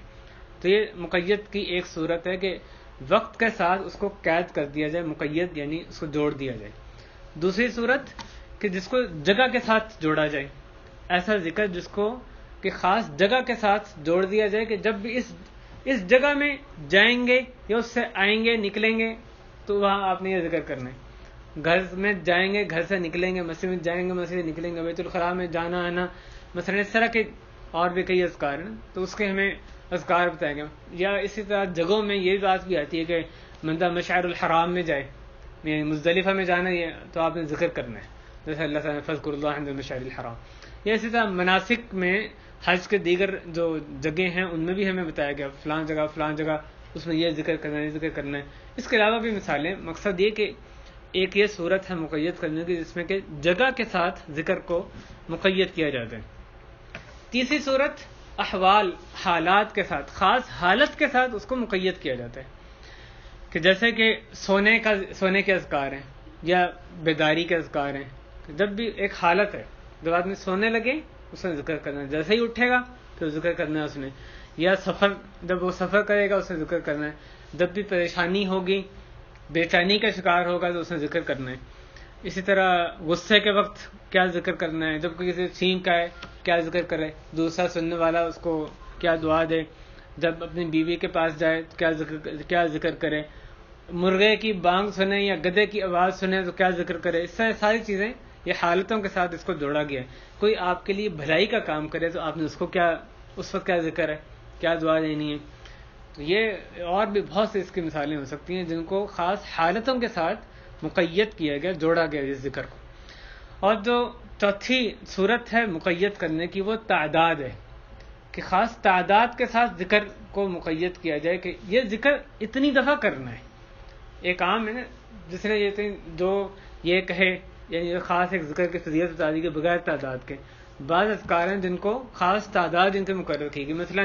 تو یہ مقید کی ایک صورت ہے کہ وقت کے ساتھ اس کو قید کر دیا جائے, مقید یعنی اس کو جوڑ دیا جائے. دوسری صورت کہ جس کو جگہ کے ساتھ جوڑا جائے, ایسا ذکر جس کو کہ خاص جگہ کے ساتھ جوڑ دیا جائے کہ جب بھی اس جگہ میں جائیں گے یا اس سے آئیں گے, نکلیں گے, تو وہاں آپ نے یہ ذکر کرنا ہے. گھر میں جائیں گے, گھر سے نکلیں گے, مسجد میں جائیں گے, مسجد سے نکلیں گے, بیت الخلاء میں جانا آنا, مثلا اس طرح کے اور بھی کئی اذکار ہیں, تو اس کے ہمیں اذکار بتائے گئے. یا اسی طرح جگہوں میں یہ بات بھی آتی ہے کہ بندہ مشعر الحرام میں جائے, یعنی مزدلفہ میں جانا ہے تو آپ نے ذکر کرنا ہے, جیسے اللہ تعالیٰ فذکروا اللہ عند المشعر الحرام. یا اسی طرح مناسک میں حج کے دیگر جو جگہیں ہیں ان میں بھی ہمیں بتایا گیا فلان جگہ اس میں یہ ذکر کرنا ہے, یہ ذکر کرنا ہے. اس کے علاوہ بھی مثالیں. مقصد یہ کہ ایک یہ صورت ہے مقید کرنے کی جس میں کہ جگہ کے ساتھ ذکر کو مقید کیا جاتا ہے. تیسری صورت احوال, حالات کے ساتھ, خاص حالت کے ساتھ اس کو مقید کیا جاتا ہے, کہ جیسے کہ سونے کے اذکار ہیں یا بیداری کے اذکار ہیں. جب بھی ایک حالت ہے, جب آدمی سونے لگے اس نے ذکر کرنا ہے, جیسے ہی اٹھے گا پھر ذکر کرنا ہے اس نے, یا جب وہ سفر کرے گا اس نے ذکر کرنا ہے, جب بھی پریشانی ہوگی, بے چینی کا شکار ہوگا تو اس نے ذکر کرنا ہے. اسی طرح غصے کے وقت کیا ذکر کرنا ہے, جب کوئی کسی چھینک آئے کیا ذکر کرے, دوسرا سننے والا اس کو کیا دعا دے, جب اپنی بیوی کے پاس جائے تو کیا ذکر کرے, مرغے کی بانگ سنے یا گدھے کی آواز سنے تو کیا ذکر کرے. اس طرح ساری چیزیں یہ حالتوں کے ساتھ اس کو جوڑا گیا ہے. کوئی آپ کے لیے بھلائی کا کام کرے تو آپ نے اس وقت کیا ذکر ہے, کیا دعا دینی ہے. تو یہ اور بھی بہت سی اس کی مثالیں ہو سکتی ہیں جن کو خاص حالتوں کے ساتھ مقید کیا گیا, جوڑا گیا اس ذکر کو. اور جو چوتھی صورت ہے مقید کرنے کی وہ تعداد ہے, کہ خاص تعداد کے ساتھ ذکر کو مقید کیا جائے کہ یہ ذکر اتنی دفعہ کرنا ہے. ایک عام ہے نا جس نے یہ کہے, یعنی خاص ایک ذکر کی فضیلت بتا دی کہ بغیر تعداد کے. بعض اذکار ہیں جن کو خاص تعداد جن کے مقرر کی گئی, مثلا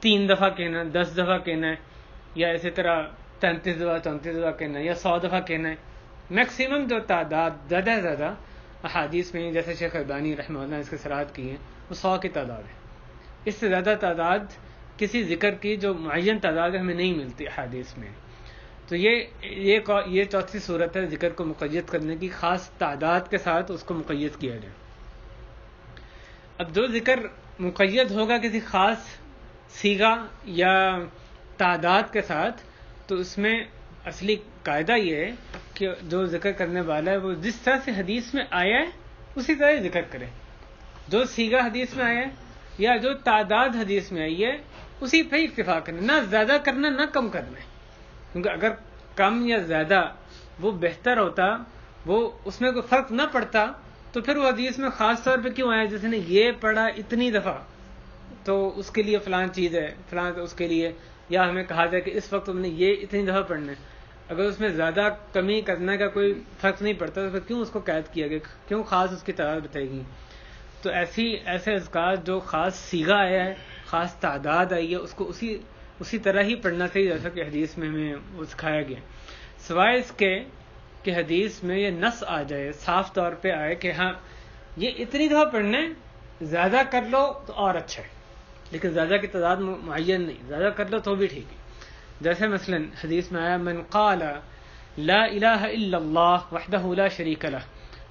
3 دفعہ کہنا ہے, 10 دفعہ کہنا ہے, یا اسی طرح 33 دفعہ 34 دفعہ کہنا ہے, یا 100 دفعہ کہنا ہے. میکسیمم جو تعداد زیادہ سے زیادہ احادیث میں جیسے شیخ البانی رحمہ اللہ نے اس کی صراحت کی ہے وہ 100 کی تعداد ہے. اس سے زیادہ تعداد کسی ذکر کی جو معین تعداد ہمیں نہیں ملتی احادیث میں. تو یہ چوتھی صورت ہے ذکر کو مقید کرنے کی، خاص تعداد کے ساتھ اس کو مقید کیا جائے. اب جو ذکر مقید ہوگا کسی خاص صیغہ یا تعداد کے ساتھ، تو اس میں اصلی قاعدہ یہ ہے کہ جو ذکر کرنے والا ہے وہ جس طرح سے حدیث میں آیا ہے اسی طرح ذکر کرے. جو صیغہ حدیث میں آیا ہے یا جو تعداد حدیث میں آئی ہے اسی پہ اکتفا کرنا، نہ زیادہ کرنا نہ کم کرنا. کیونکہ اگر کم یا زیادہ وہ بہتر ہوتا، وہ اس میں کوئی فرق نہ پڑتا، تو پھر وہ حدیث میں خاص طور پہ کیوں آیا؟ جس نے یہ پڑھا اتنی دفعہ تو اس کے لیے فلان چیز ہے، فلان اس کے لیے، یا ہمیں کہا جائے کہ اس وقت تم نے یہ اتنی دفعہ پڑھنا ہے. اگر اس میں زیادہ کمی کرنے کا کوئی فرق نہیں پڑتا تو پھر کیوں اس کو قید کیا گیا، کیوں خاص اس کی تعداد بتائی گئی؟ تو ایسے اذکار جو خاص صیغہ آیا ہے، خاص تعداد آئی ہے، اس کو اسی طرح ہی پڑھنا چاہیے جیسا کہ حدیث میں ہمیں وہ سکھایا گیا، سوائے اس کے کہ حدیث میں یہ نص آ جائے، صاف طور پہ آئے کہ ہاں یہ اتنی دفعہ پڑھنا ہے، زیادہ کر لو تو اور اچھا ہے، لیکن زیادہ کی تعداد معین نہیں، زیادہ کر لو تو بھی ٹھیک ہے. جیسے مثلا حدیث میں آیا من قال لا الہ الا اللہ وحدہ لا شریک لہ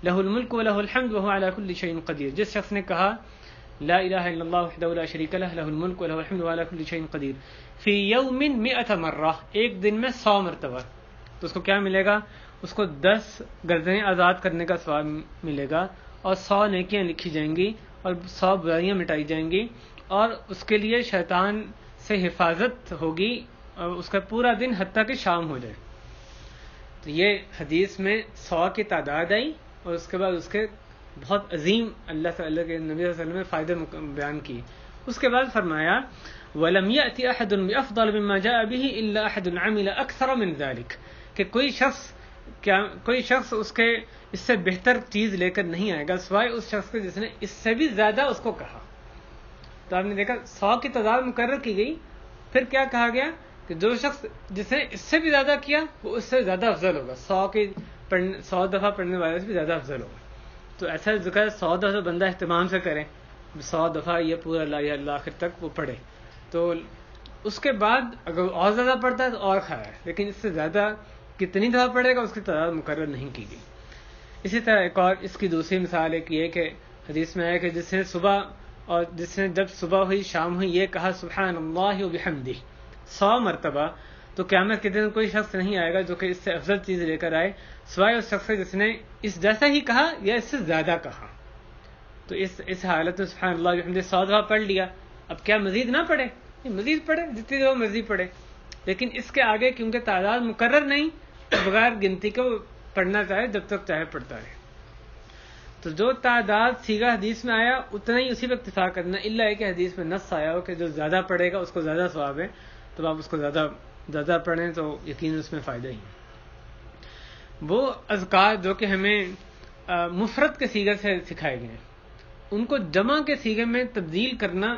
لہ الملک ولہ الحمد وہو علی کل شیء قدیر. جس شخص نے کہا لا الہ الا اللہ وحدہ لا شریک لہ لہ الملک ولہ الحمد وہو علی کل شیء قدیر فی یوم 100 مرہ، ایک دن میں 100 مرتبہ، تو اس کو کیا ملے گا؟ اس کو 10 گردنیں آزاد کرنے کا ثواب ملے گا، اور 100 نیکیاں لکھی جائیں گی، اور 100 برائیاں مٹائی جائیں گی، اور اس کے لیے شیطان سے حفاظت ہوگی، اور اس کا پورا دن حتیٰ کہ شام ہو جائے. تو یہ حدیث میں 100 کی تعداد آئی، اور اس کے بعد اس کے بہت عظیم اللہ تعالیٰ کے نبی صلی اللہ علیہ وسلم نے فائدے بیان کی. اس کے بعد فرمایا وَلَمْ يَأْتِ أَحَدٌ بِأَفْضَلَ مِمَّا جَاءَ بِهِ إِلَّا أَحَدٌ عَمِلَ أَكْثَرَ مِنْ ذَلِكَ، کہ کوئی شخص اس کے اس سے بہتر چیز لے کر نہیں آئے گا سوائے اس شخص کے جس نے اس سے بھی زیادہ اس کو کہا. تو آپ نے دیکھا 100 کی تعداد مقرر کی گئی، پھر کیا کہا گیا کہ جو شخص جس نے اس سے بھی زیادہ کیا وہ اس سے زیادہ افضل ہوگا، 100 دفعہ پڑھنے والے سے بھی زیادہ افضل ہوگا. تو ایسا ذکر 100 دفعہ بندہ اہتمام سے کرے، 100 دفعہ یہ پورا لا الہ الا اللہ آخر تک وہ پڑھے، تو اس کے بعد اگر اور زیادہ پڑھتا ہے تو اور کھایا ہے، لیکن اس سے زیادہ کتنی دفعہ پڑھے گا اس کی تعداد مقرر نہیں کی گئی. اسی طرح ایک اور اس کی دوسری مثال ایک یہ کہ حدیث میں ہے کہ جس نے جب صبح ہوئی شام ہوئی یہ کہا سبحان اللہ و بحمدہ 100 مرتبہ، تو قیامت کے دن کوئی شخص نہیں آئے گا جو کہ اس سے افضل چیز لے کر آئے سوائے اس شخص جس نے اس جیسا ہی کہا یا اس سے زیادہ کہا. تو اس حالت میں سبحان اللہ و بحمدہ 100 دفعہ پڑھ لیا، اب کیا مزید نہ پڑھے؟ مزید پڑھے، جتنی دفعہ مرضی پڑھے، لیکن اس کے آگے کیونکہ تعداد مقرر نہیں، بغیر گنتی کو پڑھنا چاہے جب تک چاہے پڑھتا رہے. تو جو تعداد صیغہ حدیث میں آیا اتنا ہی اسی پہ اکتفا کرنا، الا ہے کہ حدیث میں نص آیا ہو کہ جو زیادہ پڑھے گا اس کو زیادہ ثواب ہے، تو آپ اس کو زیادہ پڑھیں تو یقیناً اس میں فائدہ ہی ہے. وہ اذکار جو کہ ہمیں مفرد کے صیغے سے سکھائے گئے ہیں ان کو جمع کے صیغے میں تبدیل کرنا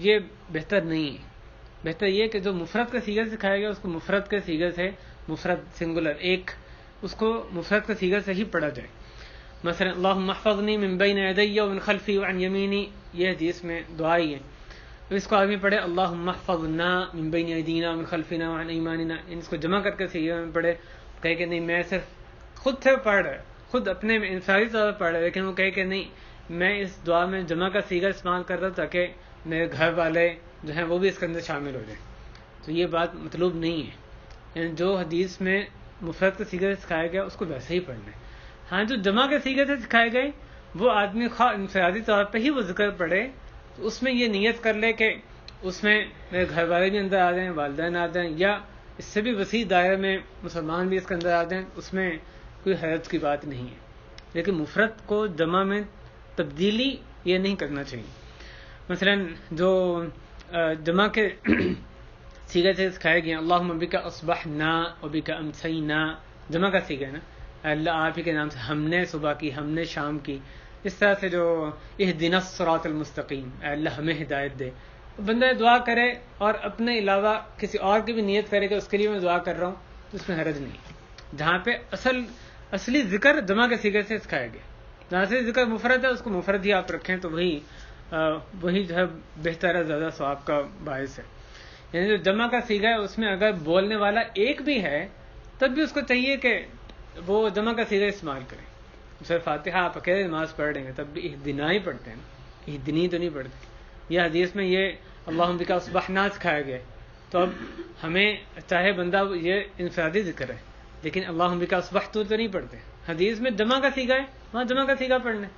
یہ بہتر نہیں ہے. بہتر یہ کہ جو مفرد کے صیغے سے سکھایا گیا اس کو مفرد کے صیغے سے، مفرد سنگولر ایک، اس کو مفرد کے صیغے سے ہی پڑھا جائے. مثلا اللہم احفظنی من بین یدی ومن خلفی وعن یمینی، یہ حدیث میں دعا ہی ہے. اس کو آدمی پڑھے اللہم احفظنا من بین یدینا ومن خلفنا وعن ایماننا، اس کو جمع کر کے صیغے میں پڑھے. کہے کہ نہیں میں صرف خود سے پڑھ رہا ہے، خود اپنے میں انفرادی طور پر پڑھ رہا ہے، لیکن وہ کہے کہ نہیں میں اس دعا میں جمع کا صیغہ استعمال کر رہا ہوں تاکہ میرے گھر والے جو ہیں وہ بھی اس کے اندر شامل ہو جائیں. تو یہ بات مطلوب نہیں ہے، یعنی جو حدیث میں مفرد کے صیغے سے سکھایا گیا اس کو ویسے ہی پڑھنا ہے. ہاں جو جمع کے صیغے سے سکھائے گئے وہ آدمی خواہ انفرادی طور پہ ہی وہ ذکر پڑھے تو اس میں یہ نیت کر لے کہ اس میں میرے گھر والے بھی اندر آ جائیں، والدین آ جائیں، یا اس سے بھی وسیع دائرے میں مسلمان بھی اس کے اندر آ جائیں، اس میں کوئی حرج کی بات نہیں ہے. لیکن مفرد کو جمع میں تبدیلی یہ نہیں کرنا چاہیے. مثلا جو جمع کے صیغے سے سکھائے گئے اللہم بک اصبحنا وبک امسینا، جمع کا صیغہ ہے نا، اللہ آپ ہی کے نام سے ہم نے صبح کی، ہم نے شام کی. اس طرح سے جو اہدنا الصراط المستقیم، اے اللہ ہمیں ہدایت دے، بندہ دعا کرے اور اپنے علاوہ کسی اور کی بھی نیت کرے کہ اس کے لیے میں دعا کر رہا ہوں تو اس میں حرج نہیں. جہاں پہ اصلی ذکر جمع کے صیغے سے سکھایا گیا، جہاں سے ذکر مفرد ہے اس کو مفرد ہی آپ رکھیں تو وہی وہی جو ہے بہتر ہے، زیادہ ثواب کا باعث ہے. یعنی جو جمع کا صیغہ ہے اس میں اگر بولنے والا ایک بھی ہے تب بھی اس کو چاہیے کہ وہ جمع کا صیغہ استعمال کرے. سر فاتحہ آپ اکیلے نماز پڑھ رہے ہیں تب بھی اہدنا ہی پڑھتے ہیں، اہدنی تو نہیں پڑھتے. یہ حدیث میں یہ اللہم بک اصبحنا سکھایا گیا ہے. تو اب ہمیں چاہے بندہ یہ انفرادی ذکر ہے لیکن اللہم بک اصبحت تو نہیں پڑھتے. حدیث میں جمع کا صیغہ ہے، وہاں جمع کا صیغہ پڑھنا ہے،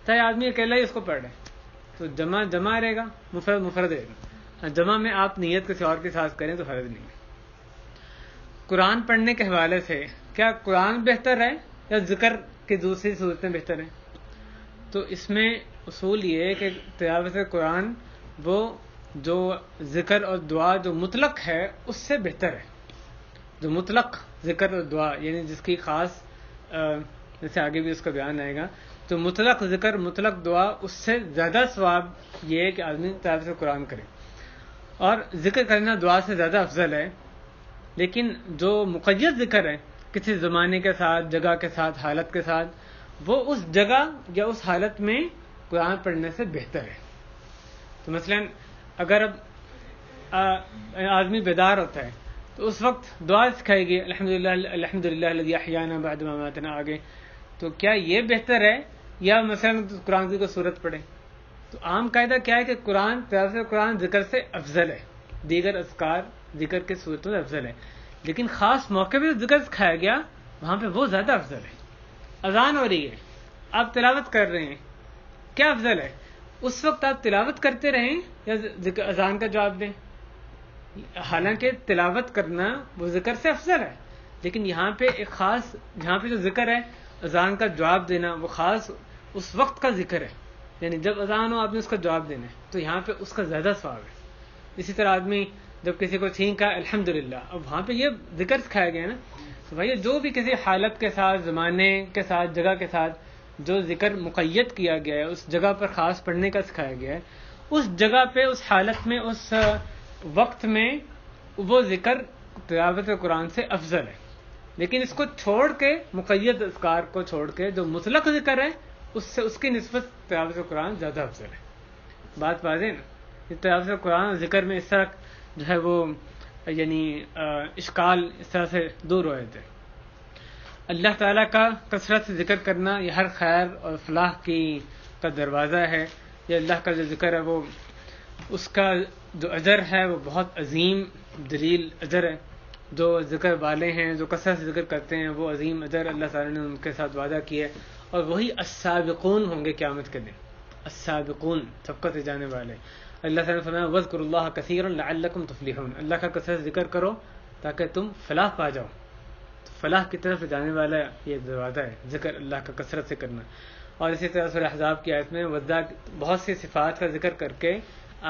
چاہے آدمی اکیلا ہی اس کو پڑھ رہے تو جمع رہے گا، مفرد رہے گا. جمع میں آپ نیت کسی اور کے ساتھ کریں تو حرج نہیں ہے. قرآن پڑھنے کے حوالے سے کیا قرآن بہتر ہے یا ذکر کی دوسری صورتیں بہتر ہیں؟ تو اس میں اصول یہ ہے کہ تلاوت قرآن وہ جو ذکر اور دعا جو مطلق ہے اس سے بہتر ہے. جو مطلق ذکر اور دعا یعنی جس کی خاص جیسے آگے بھی اس کا بیان آئے گا، تو مطلق ذکر مطلق دعا اس سے زیادہ ثواب یہ ہے کہ آدمی تلاوت قرآن کرے. اور ذکر کرنا دعا سے زیادہ افضل ہے، لیکن جو مقید ذکر ہے کسی زمانے کے ساتھ، جگہ کے ساتھ، حالت کے ساتھ، وہ اس جگہ یا اس حالت میں قرآن پڑھنے سے بہتر ہے. تو مثلا اگر اب آدمی بیدار ہوتا ہے تو اس وقت دعا سکھائے گی الحمدللہ الذی احیانا بعد ما اماتنا آگے. تو کیا یہ بہتر ہے یا مثلا قرآن کی کوئی صورت پڑھے؟ تو عام قاعدہ کیا ہے کہ تلاوت قرآن ذکر سے افضل ہے، دیگر اذکار ذکر کے صورتوں سے افضل ہے، لیکن خاص موقع پہ ذکر سکھایا گیا وہاں پہ وہ زیادہ افضل ہے. اذان ہو رہی ہے، آپ تلاوت کر رہے ہیں، کیا افضل ہے؟ اس وقت آپ تلاوت کرتے رہیں یا اذان کا جواب دیں؟ حالانکہ تلاوت کرنا وہ ذکر سے افضل ہے، لیکن یہاں پہ ایک خاص، جہاں پہ جو ذکر ہے اذان کا جواب دینا وہ خاص اس وقت کا ذکر ہے، یعنی جب اذان ہو آپ نے اس کا جواب دینا ہے، تو یہاں پہ اس کا زیادہ ثواب ہے. اسی طرح آدمی جب کسی کو چھینکا الحمدللہ، اب وہاں پہ یہ ذکر سکھایا گیا نا. تو بھائی جو بھی کسی حالت کے ساتھ، زمانے کے ساتھ، جگہ کے ساتھ جو ذکر مقید کیا گیا ہے، اس جگہ پر خاص پڑھنے کا سکھایا گیا ہے، اس جگہ پہ، اس حالت میں، اس وقت میں وہ ذکر تلاوت قرآن سے افضل ہے. لیکن اس کو چھوڑ کے، مقید اذکار کو چھوڑ کے جو مطلق ذکر ہے اس سے اس کی نسبت تلاوت قرآن زیادہ افضل ہے. بات واضح نا؟ تلاوت قرآن اور ذکر میں اس طرح جو ہے وہ یعنی اشکال اس طرح سے دور ہو جاتے. اللہ تعالیٰ کا کثرت سے ذکر کرنا یہ ہر خیر اور فلاح کا دروازہ ہے. یہ اللہ کا جو ذکر ہے وہ اس کا جو اجر ہے وہ بہت عظیم جلیل اجر ہے. جو ذکر والے ہیں، جو کثرت سے ذکر کرتے ہیں، وہ عظیم اجر اللہ تعالیٰ نے ان کے ساتھ وعدہ کیا ہے، اور وہی السابقون ہوں گے قیامت کے دن. السابقون، سبقت جانے والے. اللہ تعالیٰ نے فرمایا وَاذْكُرُوا اللَّهَ كَثِيرًا لَعَلَّكُمْ تُفْلِحُونَ. اللہ کا کثرت سے ذکر کرو تاکہ تم فلاح پا جاؤ. تو فلاح کی طرف جانے والا یہ دروازہ ہے ذکر اللہ کا کثرت سے کرنا. اور اسی طرح سورہ احزاب کی آیت میں بہت سی صفات کا ذکر کر کے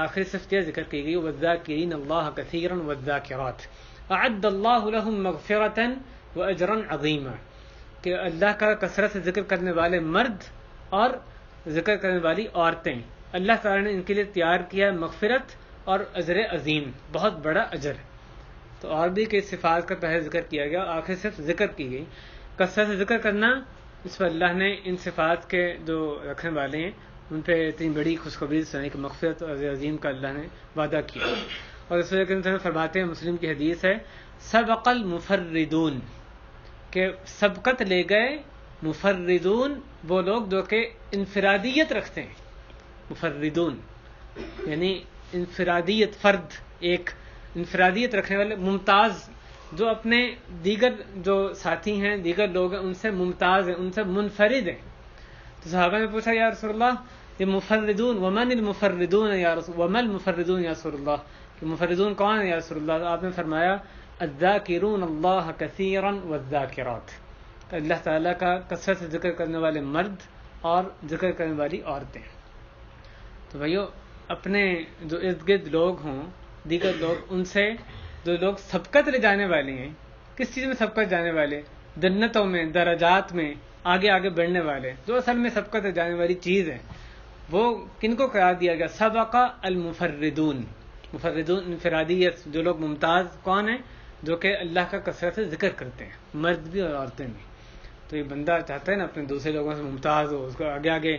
آخری صفت یہ ذکر کی گئی وَالذَّاكِرِينَ اللَّهَ كَثِيرًا وَالذَّاكِرَاتِ أَعَدَّ اللَّهُ لَهُم مَغْفِرَةً وَأَجْرًا عَظِيمًا. کہ اللہ کا کثرت سے ذکر کرنے والے مرد اور ذکر کرنے والی عورتیں، اللہ تعالیٰ نے ان کے لیے تیار کیا مغفرت اور اجر عظیم، بہت بڑا اجر. تو اور بھی کئی صفات کا پہلے ذکر کیا گیا، آخر صرف ذکر کی گئی. کثرت سے ذکر کرنا، اس پر اللہ نے ان صفات کے جو رکھنے والے ہیں ان پہ اتنی بڑی خوشخبری سنائی کہ مغفرت اور اجر عظیم کا اللہ نے وعدہ کیا. اور اس وجہ سے فرماتے ہیں، مسلم کی حدیث ہے سبق المفردون، کہ سبقت لے گئے مفردون وہ لوگ جو کہ انفرادیت رکھتے ہیں. مفردون یعنی انفرادیت، فرد، ایک انفرادیت رکھنے والے، ممتاز، جو اپنے دیگر جو ساتھی ہیں، دیگر لوگ ہیں ان سے ممتاز ہیں، ان سے منفرد ہیں. تو صحابہ نے پوچھا یا رسول اللہ یہ مفردون ومن المفردون یا رسول وما المفردون یا رسول اللہ، کہ مفردون کون ہیں یا رسول اللہ؟ تو آپ نے فرمایا الذاکرون اللہ کثیرا والذاکرات، اللہ تعالیٰ کا کثرت سے ذکر کرنے والے مرد اور ذکر کرنے والی عورتیں. تو بھائیو اپنے جو ارد گرد لوگ ہوں، دیگر لوگ، ان سے جو لوگ سبقت لے جانے والے ہیں، کس چیز میں سبقت جانے والے؟ جنتوں میں، درجات میں آگے آگے بڑھنے والے، جو اصل میں سبقت لے جانے والی چیز ہے، وہ کن کو قرار دیا گیا؟ سبق المفردون. مفردون انفرادیت، جو لوگ ممتاز کون ہیں؟ جو کہ اللہ کا کثرت سے ذکر کرتے ہیں، مرد بھی اور عورتیں بھی. تو یہ بندہ چاہتا ہے نا اپنے دوسرے لوگوں سے ممتاز ہو، اس کو آگے آگے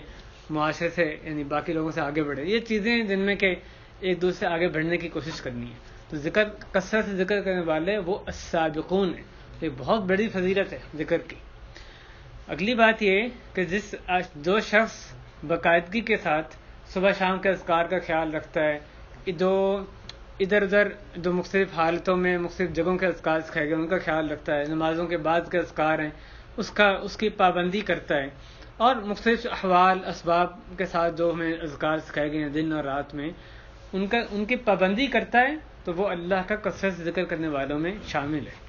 معاشرے سے یعنی باقی لوگوں سے آگے بڑھے. یہ چیزیں جن میں کہ ایک دوسرے سے آگے بڑھنے کی کوشش کرنی ہے. تو ذکر کثرت سے ذکر کرنے والے وہ السابقون ہیں. یہ بہت بڑی فضیلت ہے ذکر کی. اگلی بات یہ کہ جو شخص باقاعدگی کے ساتھ صبح شام کے اذکار کا خیال رکھتا ہے, جو ادھر ادھر جو مختلف حالتوں میں مختلف جگہوں کے اذکار سکھائے گئے ان کا خیال رکھتا ہے, نمازوں کے بعد کے اذکار ہیں اس کی پابندی کرتا ہے, اور مختلف احوال اسباب کے ساتھ جو ہمیں اذکار سکھائے گئے ہیں دن اور رات میں ان کی پابندی کرتا ہے, تو وہ اللہ کا کثرت سے ذکر کرنے والوں میں شامل ہے.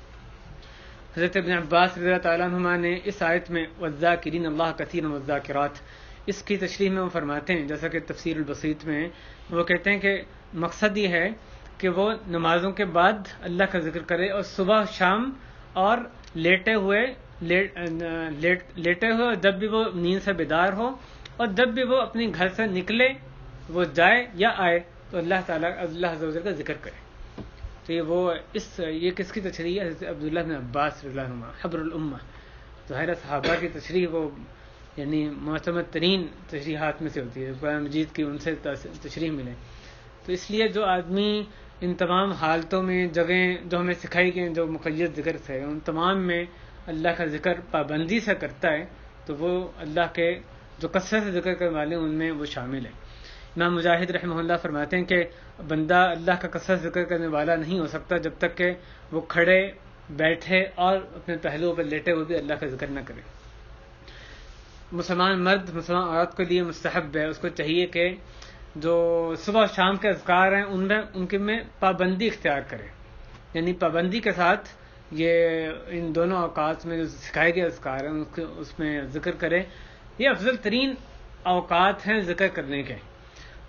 حضرت ابن عباس رضی اللہ تعالیٰ عنہما نے اس آیت میں والذاکرین اللہ کثیرا والذاکرات, اس کی تشریح میں وہ فرماتے ہیں, جیسا کہ تفسیر البسیط میں وہ کہتے ہیں کہ مقصد یہ ہے کہ وہ نمازوں کے بعد اللہ کا ذکر کرے, اور صبح شام اور لیٹے ہوئے جب بھی وہ نیند سے بیدار ہو, اور جب بھی وہ اپنے گھر سے نکلے, وہ جائے یا آئے, تو اللہ عز و جل کا ذکر کرے. تو یہ کس کی تشریح ہے؟ حضرت عبداللہ بن عباس رضی اللہ عنہ, حبر الامہ. ظاہر صحابہ کی تشریح وہ یعنی معتمد ترین تشریحات میں سے ہوتی ہے, قرآن مجید کی ان سے تشریح ملے. تو اس لیے جو آدمی ان تمام حالتوں میں جگہیں جو ہمیں سکھائی گئی جو مقید ذکر سے ان تمام میں اللہ کا ذکر پابندی سے کرتا ہے, تو وہ اللہ کے جو کثرت سے ذکر کرنے والے ان میں وہ شامل ہے. امام مجاہد رحمہ اللہ فرماتے ہیں کہ بندہ اللہ کا کثرت ذکر کرنے والا نہیں ہو سکتا جب تک کہ وہ کھڑے بیٹھے اور اپنے پہلوؤں پر لیٹے ہوئے بھی اللہ کا ذکر نہ کرے. مسلمان مرد مسلمان عورت کے لیے مستحب ہے, اس کو چاہیے کہ جو صبح و شام کے اذکار ہیں ان کے میں پابندی اختیار کرے, یعنی پابندی کے ساتھ یہ ان دونوں اوقات میں جو سکھائے گئے اذکار ہیں اس میں ذکر کرے. یہ افضل ترین اوقات ہیں ذکر کرنے کے,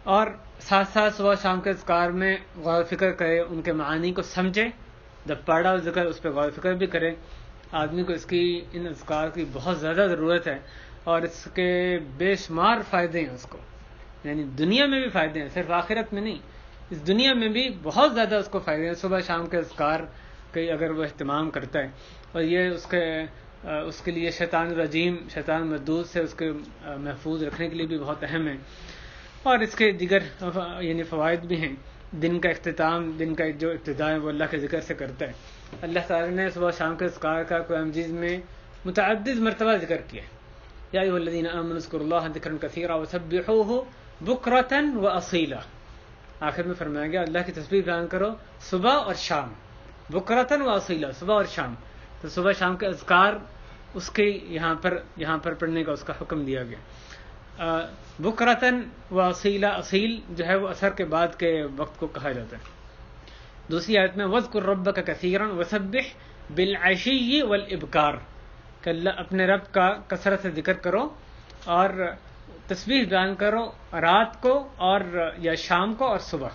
اور ساتھ ساتھ صبح شام کے اذکار میں غور و فکر کرے, ان کے معانی کو سمجھے, جب پڑھا ہو ذکر اس پہ غور و فکر بھی کرے. آدمی کو ان اذکار کی بہت زیادہ ضرورت ہے, اور اس کے بے شمار فائدے ہیں اس کو, یعنی دنیا میں بھی فائدے ہیں, صرف آخرت میں نہیں, اس دنیا میں بھی بہت زیادہ اس کو فائدے ہیں. صبح شام کے اذکار کے اگر وہ اہتمام کرتا ہے, اور یہ اس کے لیے شیطان رجیم شیطان مردود سے اس کے محفوظ رکھنے کے لیے بھی بہت اہم ہے. اور اس کے دیگر یعنی فوائد بھی ہیں. دن کا اختتام, دن کا جو ابتدا ہے وہ اللہ کے ذکر سے کرتا ہے. اللہ تعالیٰ نے صبح شام کے اذکار کا قرآن مجید میں متعدد مرتبہ ذکر کیا. یا ایھا الذین آمنوا اذکروا اللہ ذکرا کثیرا وسبحوہ بکرۃ واصیلا, آخر میں فرمایا گیا اللہ کی تسبیح بیان کرو صبح اور شام, بکرۃ واصیلا, صبح اور شام. تو صبح شام کے اذکار اس کے یہاں پر پڑھنے کا اس کا حکم دیا گیا. بکرتن و اصیلا, اصیل جو ہے وہ عصر کے بعد کے وقت کو کہا جاتا ہے. دوسری آیت میں وذکر ربک کثیرا وسبح بالعشی والابکار, کہ اللہ اپنے رب کا کثرت سے ذکر کرو اور تسبیح بیان کرو رات کو اور یا شام کو اور صبح.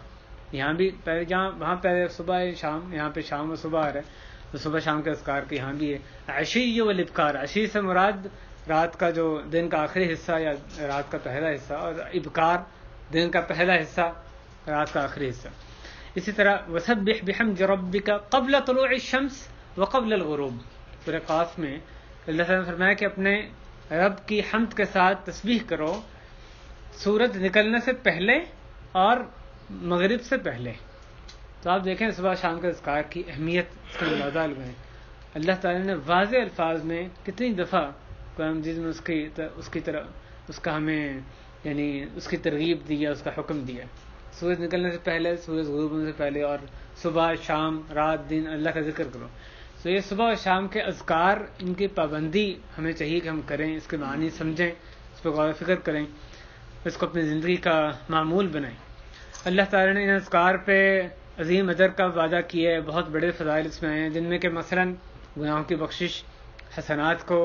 یہاں بھی وہاں پہلے صبح شام, یہاں پہ شام و صبح آ رہا ہے, تو صبح شام کے اذکار کے یہاں بھی ہے. عشی والابکار, عشی سے مراد رات کا جو دن کا آخری حصہ یا رات کا پہلا حصہ, اور ابکار دن کا پہلا حصہ رات کا آخری حصہ. اسی طرح وسبح بحمد ربک قبل طلوع الشمس وقبل الغروب, سورہ قاف میں اللہ تعالیٰ نے فرمایا کہ اپنے رب کی حمد کے ساتھ تسبیح کرو سورج نکلنے سے پہلے اور مغرب سے پہلے. تو آپ دیکھیں صبح شام کے اذکار کی اہمیت, اس کا اندازہ لگائیں. اللہ تعالیٰ نے واضح الفاظ میں کتنی دفعہ قرآن مجید میں اس کا ہمیں یعنی اس کی ترغیب دی ہے, اس کا حکم دیا. سورج نکلنے سے پہلے, سورج غروب ہونے سے پہلے, اور صبح شام رات دن اللہ کا ذکر کرو. تو یہ صبح اور شام کے اذکار, ان کی پابندی ہمیں چاہیے کہ ہم کریں, اس کے معنی سمجھیں, اس پہ غور و فکر کریں, اس کو اپنی زندگی کا معمول بنائیں. اللہ تعالیٰ نے ان اذکار پہ عظیم اجر کا وعدہ کیا ہے, بہت بڑے فضائل اس میں آئے ہیں, جن میں کہ مثلاً گناہوں کی بخشش, حسنات کو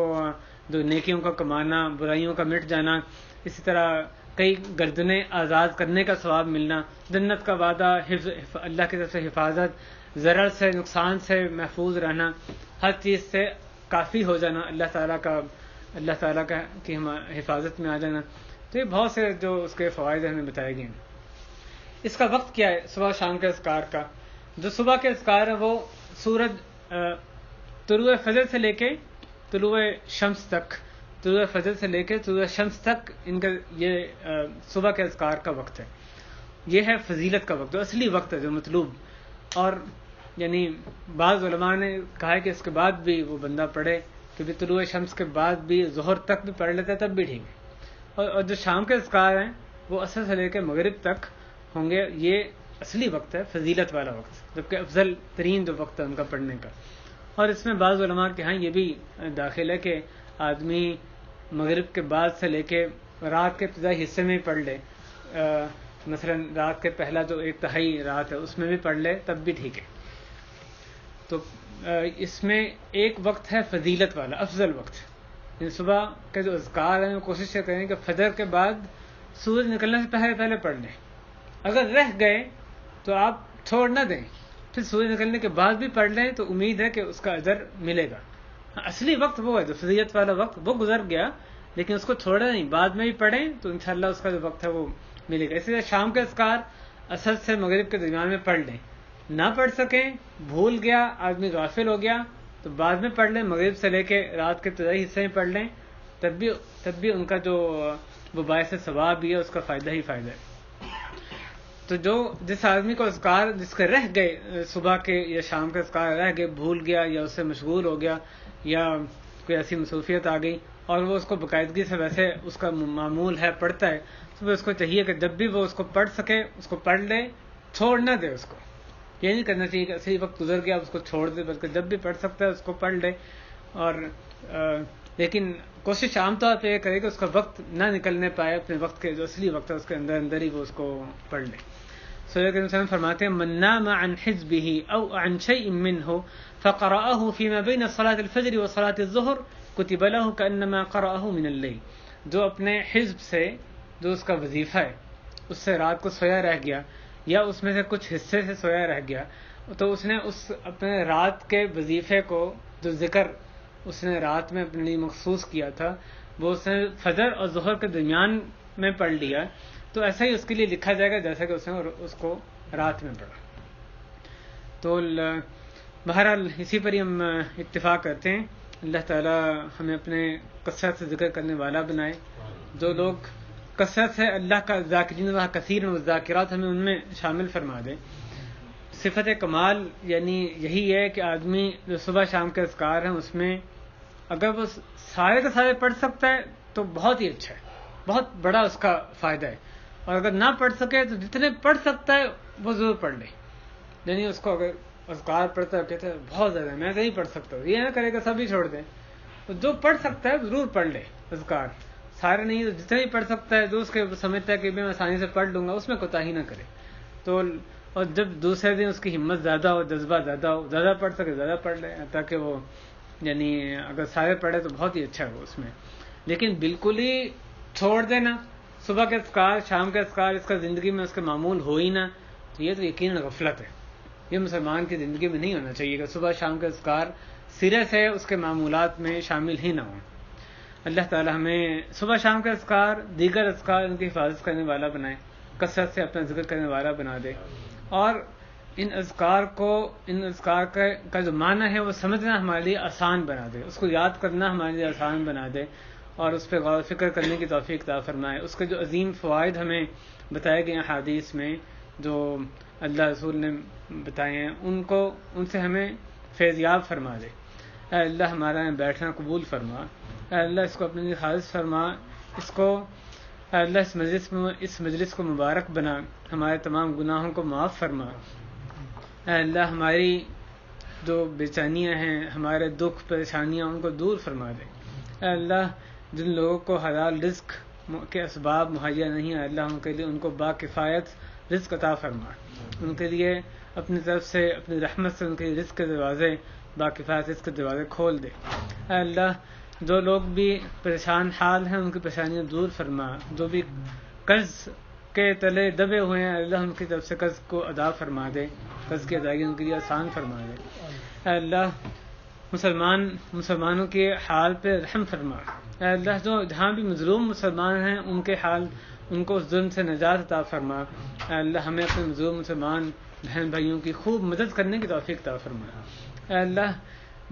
جو نیکیوں کا کمانا, برائیوں کا مٹ جانا, اسی طرح کئی گردنیں آزاد کرنے کا ثواب ملنا, جنت کا وعدہ, اللہ کی طرف سے حفاظت, ضرر سے نقصان سے محفوظ رہنا, ہر چیز سے کافی ہو جانا, اللہ تعالیٰ کی حفاظت میں آ جانا. تو یہ بہت سے جو اس کے فوائد ہمیں بتائے گئے ہیں. اس کا وقت کیا ہے صبح شام کے اذکار کا؟ جو صبح کے اذکار ہیں وہ سورج طلوع فجر سے لے کے طلوع شمس تک طلوع فجر سے لے کے طلوع شمس تک ان کا یہ صبح کے اذکار کا وقت ہے. یہ ہے فضیلت کا وقت، جو اصلی وقت ہے، جو مطلوب. اور یعنی بعض علماء نے کہا ہے کہ اس کے بعد بھی وہ بندہ پڑھے، کیونکہ طلوع شمس کے بعد بھی ظہر تک بھی پڑھ لیتا ہے تب بھی ٹھیک ہے. اور جو شام کے اذکار ہیں وہ عصر سے لے کے مغرب تک ہوں گے. یہ اصلی وقت ہے، فضیلت والا وقت، جبکہ افضل ترین جو وقت ہے ان کا پڑھنے کا. اور اس میں بعض علماء کے ہاں یہ بھی داخل ہے کہ آدمی مغرب کے بعد سے لے کے رات کے ابتدائی حصے میں ہی پڑھ لے، مثلا رات کے پہلا جو 1/3 رات ہے اس میں بھی پڑھ لے تب بھی ٹھیک ہے. تو اس میں ایک وقت ہے فضیلت والا، افضل وقت. صبح کے جو اذکار ہیں وہ کوشش یہ کریں کہ فجر کے بعد سورج نکلنے سے پہلے پہلے پڑھ لیں. اگر رہ گئے تو آپ چھوڑ نہ دیں، پھر سورج نکلنے کے بعد بھی پڑھ لیں تو امید ہے کہ اس کا اجر ملے گا. اصلی وقت وہ ہے، جو فضیلت والا وقت وہ گزر گیا، لیکن اس کو چھوڑا نہیں، بعد میں بھی پڑھیں تو انشاءاللہ اس کا جو وقت ہے وہ ملے گا. اسی لیے شام کے اذکار عصر سے مغرب کے درمیان میں پڑھ لیں. نہ پڑھ سکیں، بھول گیا، آدمی غافل ہو گیا تو بعد میں پڑھ لیں، مغرب سے لے کے رات کے ابتدائی حصے میں پڑھ لیں، تب بھی ان کا جو وہ باعث ثواب بھی ہے اس کا فائدہ ہی فائدہ ہے. تو جس آدمی کو اذکار جس کے رہ گئے صبح کے یا شام کے اذکار رہ گئے، بھول گیا یا اس سے مشغول ہو گیا یا کوئی ایسی مصروفیت آ گئی اور وہ اس کو باقاعدگی سے ویسے اس کا معمول ہے پڑھتا ہے، تو اس کو چاہیے کہ جب بھی وہ اس کو پڑھ سکے اس کو پڑھ لے، چھوڑ نہ دے. اس کو یہ نہیں کرنا چاہیے کہ اصلی وقت گزر گیا اس کو چھوڑ دے، بلکہ جب بھی پڑھ سکتا ہے اس کو پڑھ لے. اور لیکن کوشش عام طور پہ یہ کرے کہ اس کا وقت نہ نکلنے پائے، اپنے وقت کے جو اصلی وقت ہے اس کے اندر ہی وہ اس کو پڑھ لے. سورہ کے انسان فرماتے ہیں من نام عن حزبه او عن شيء منه فقرأه فيما بين صلاة الفجر وصلاة الظهر كتب له كأنما قرأه من الليل. جو اپنے حزب سے، جو اس کا وظیفہ ہے، اس سے رات کو سویا رہ گیا یا اس میں سے کچھ حصے سے سویا رہ گیا، تو اس نے اس اپنے رات کے وظیفے کو، جو ذکر اس نے رات میں اپنے لیے مخصوص کیا تھا، وہ اس نے فجر اور ظہر کے درمیان میں پڑھ لیا، تو ایسا ہی اس کے لیے لکھا جائے گا جیسا کہ اس نے اس کو رات میں پڑھا. تو بہرحال اسی پر ہی ہم اتفاق کرتے ہیں. اللہ تعالی ہمیں اپنے کثرت سے ذکر کرنے والا بنائے. جو لوگ کثرت سے اللہ کا ذاکرین اللہ کثیر و ذاکرات، ہمیں ان میں شامل فرما دے. صفت کمال یعنی یہی ہے کہ آدمی جو صبح شام کے اذکار ہیں اس میں اگر وہ سارے کے سارے پڑھ سکتا ہے تو بہت ہی اچھا ہے، بہت بڑا اس کا فائدہ ہے. اور اگر نہ پڑھ سکے تو جتنے پڑھ سکتا ہے وہ ضرور پڑھ لے. یعنی اس کو اگر اذکار پڑھتا ہے کہتا ہے بہت زیادہ میں نہیں پڑھ سکتا، یہ نہ کرے گا سب ہی چھوڑ دیں. تو جو پڑھ سکتا ہے ضرور پڑھ لے اذکار، سارے نہیں تو جتنے ہی پڑھ سکتا ہے، جو اس کے سمجھتا ہے کہ میں آسانی سے پڑھ لوں گا اس میں کوتاہی نہ کرے. تو اور جب دوسرے دن اس کی ہمت زیادہ ہو، جذبہ زیادہ ہو، زیادہ پڑھ سکے زیادہ پڑھ لے، تاکہ وہ یعنی اگر سارے پڑھے تو بہت ہی اچھا ہے وہ اس میں. لیکن بالکل ہی چھوڑ دینا، صبح کے اذکار شام کے اذکار اس کا زندگی میں اس کے معمول ہو ہی نہ، تو یہ تو یقیناً غفلت ہے. یہ مسلمان کی زندگی میں نہیں ہونا چاہیے کہ صبح شام کے اذکار سرے سے اس کے معمولات میں شامل ہی نہ ہوں. اللہ تعالی ہمیں صبح شام کے اذکار، دیگر اذکار ان کی حفاظت کرنے والا بنائے، کثرت سے اپنا ذکر کرنے والا بنا دے، اور ان اذکار کا جو معنی ہے وہ سمجھنا ہمارے لیے آسان بنا دے، اس کو یاد کرنا ہمارے لیے آسان بنا دے، اور اس پہ غور و فکر کرنے کی توفیق عطا فرمائے. اس کے جو عظیم فوائد ہمیں بتائے گئے ہیں حدیث میں، جو اللہ رسول نے بتائے ہیں، ان سے ہمیں فیضیاب فرما دے. اے اللہ ہمارا بیٹھنا قبول فرما، اے اللہ اس کو اپنے لیے خالص فرما، اس کو اے اللہ اس مجلس کو مبارک بنا، ہمارے تمام گناہوں کو معاف فرما. اے اللہ ہماری جو بے چینیاں ہیں، ہمارے دکھ پریشانیاں ان کو دور فرما دے. اے اللہ جن لوگوں کو حلال رزق کے اسباب مہیا نہیں ہے، اللہ ان کے لیے ان کو باکفایت رزق عطا فرما، ان کے لیے اپنی طرف سے اپنی رحمت سے ان کے رزق کے دروازے، باکفایت رزق کے دروازے کھول دے. اے اللہ جو لوگ بھی پریشان حال ہیں ان کی پریشانیاں دور فرما، جو بھی قرض کے تلے دبے ہوئے ہیں اللہ ان کی طرف سے قرض کو ادا فرما دے، قرض کی ادائیگی ان کے لیے آسان فرما دے. اے اللہ مسلمانوں کے حال پہ رحم فرما. اے اللہ جو جہاں بھی مظلوم مسلمان ہیں ان کے حال، ان کو اس ظلم سے نجات عطا فرما. اے اللہ ہمیں اپنے مظلوم مسلمان بہن بھائیوں کی خوب مدد کرنے کی توفیق عطا فرما. اے اللہ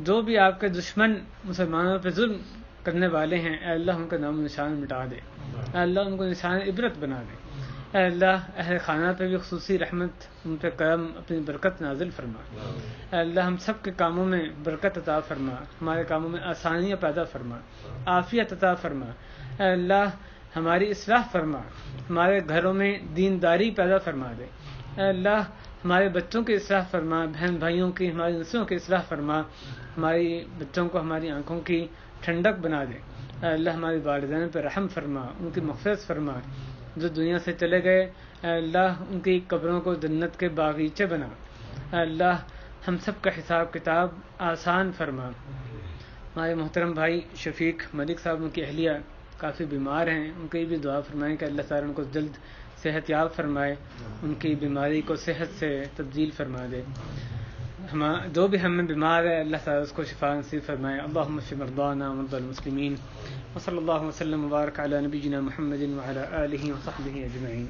جو بھی آپ کے دشمن مسلمانوں پہ ظلم کرنے والے ہیں اے اللہ ان کا نام و نشان مٹا دے، اے اللہ ان کو نشان عبرت بنا دے، اے اللہ اہل خانہ پہ بھی خصوصی رحمت، ان پہ کرم، اپنی برکت نازل فرما، اے اللہ ہم سب کے کاموں میں برکت عطا فرما، ہمارے کاموں میں آسانیاں پیدا فرما، عافیت عطا فرما، اے اللہ ہماری اصلاح فرما، ہمارے گھروں میں دینداری پیدا فرما دے، اے اللہ ہمارے بچوں کی اصلاح فرما، بہن بھائیوں کی، ہماری نسلوں کی اصلاح فرما، ہماری بچوں کو ہماری آنکھوں کی ٹھنڈک بنا دے، اے اللہ ہمارے والدین پہ رحم فرما، ان کی مغفرت فرما، جو دنیا سے چلے گئے اے اللہ ان کی قبروں کو جنت کے باغیچے بنا، اے اللہ ہم سب کا حساب کتاب آسان فرما۔ ہمارے محترم بھائی شفیق ملک صاحب، ان کی اہلیہ کافی بیمار ہیں، ان کی بھی دعا فرمائیں کہ اللہ تعالیٰ ان کو جلد صحت یاب فرمائے، ان کی بیماری کو صحت سے تبدیل فرما دے۔ جو بھی ہم میں بیمار ہے اللہ تعالیٰ اس کو شفا نصیب فرمائے۔ اللہم اشف مرضانا ومرضى المسلمین، وصلی اللہ وسلم وبارک علی نبینا محمد وعلی آلہ وصحبہ اجمعین۔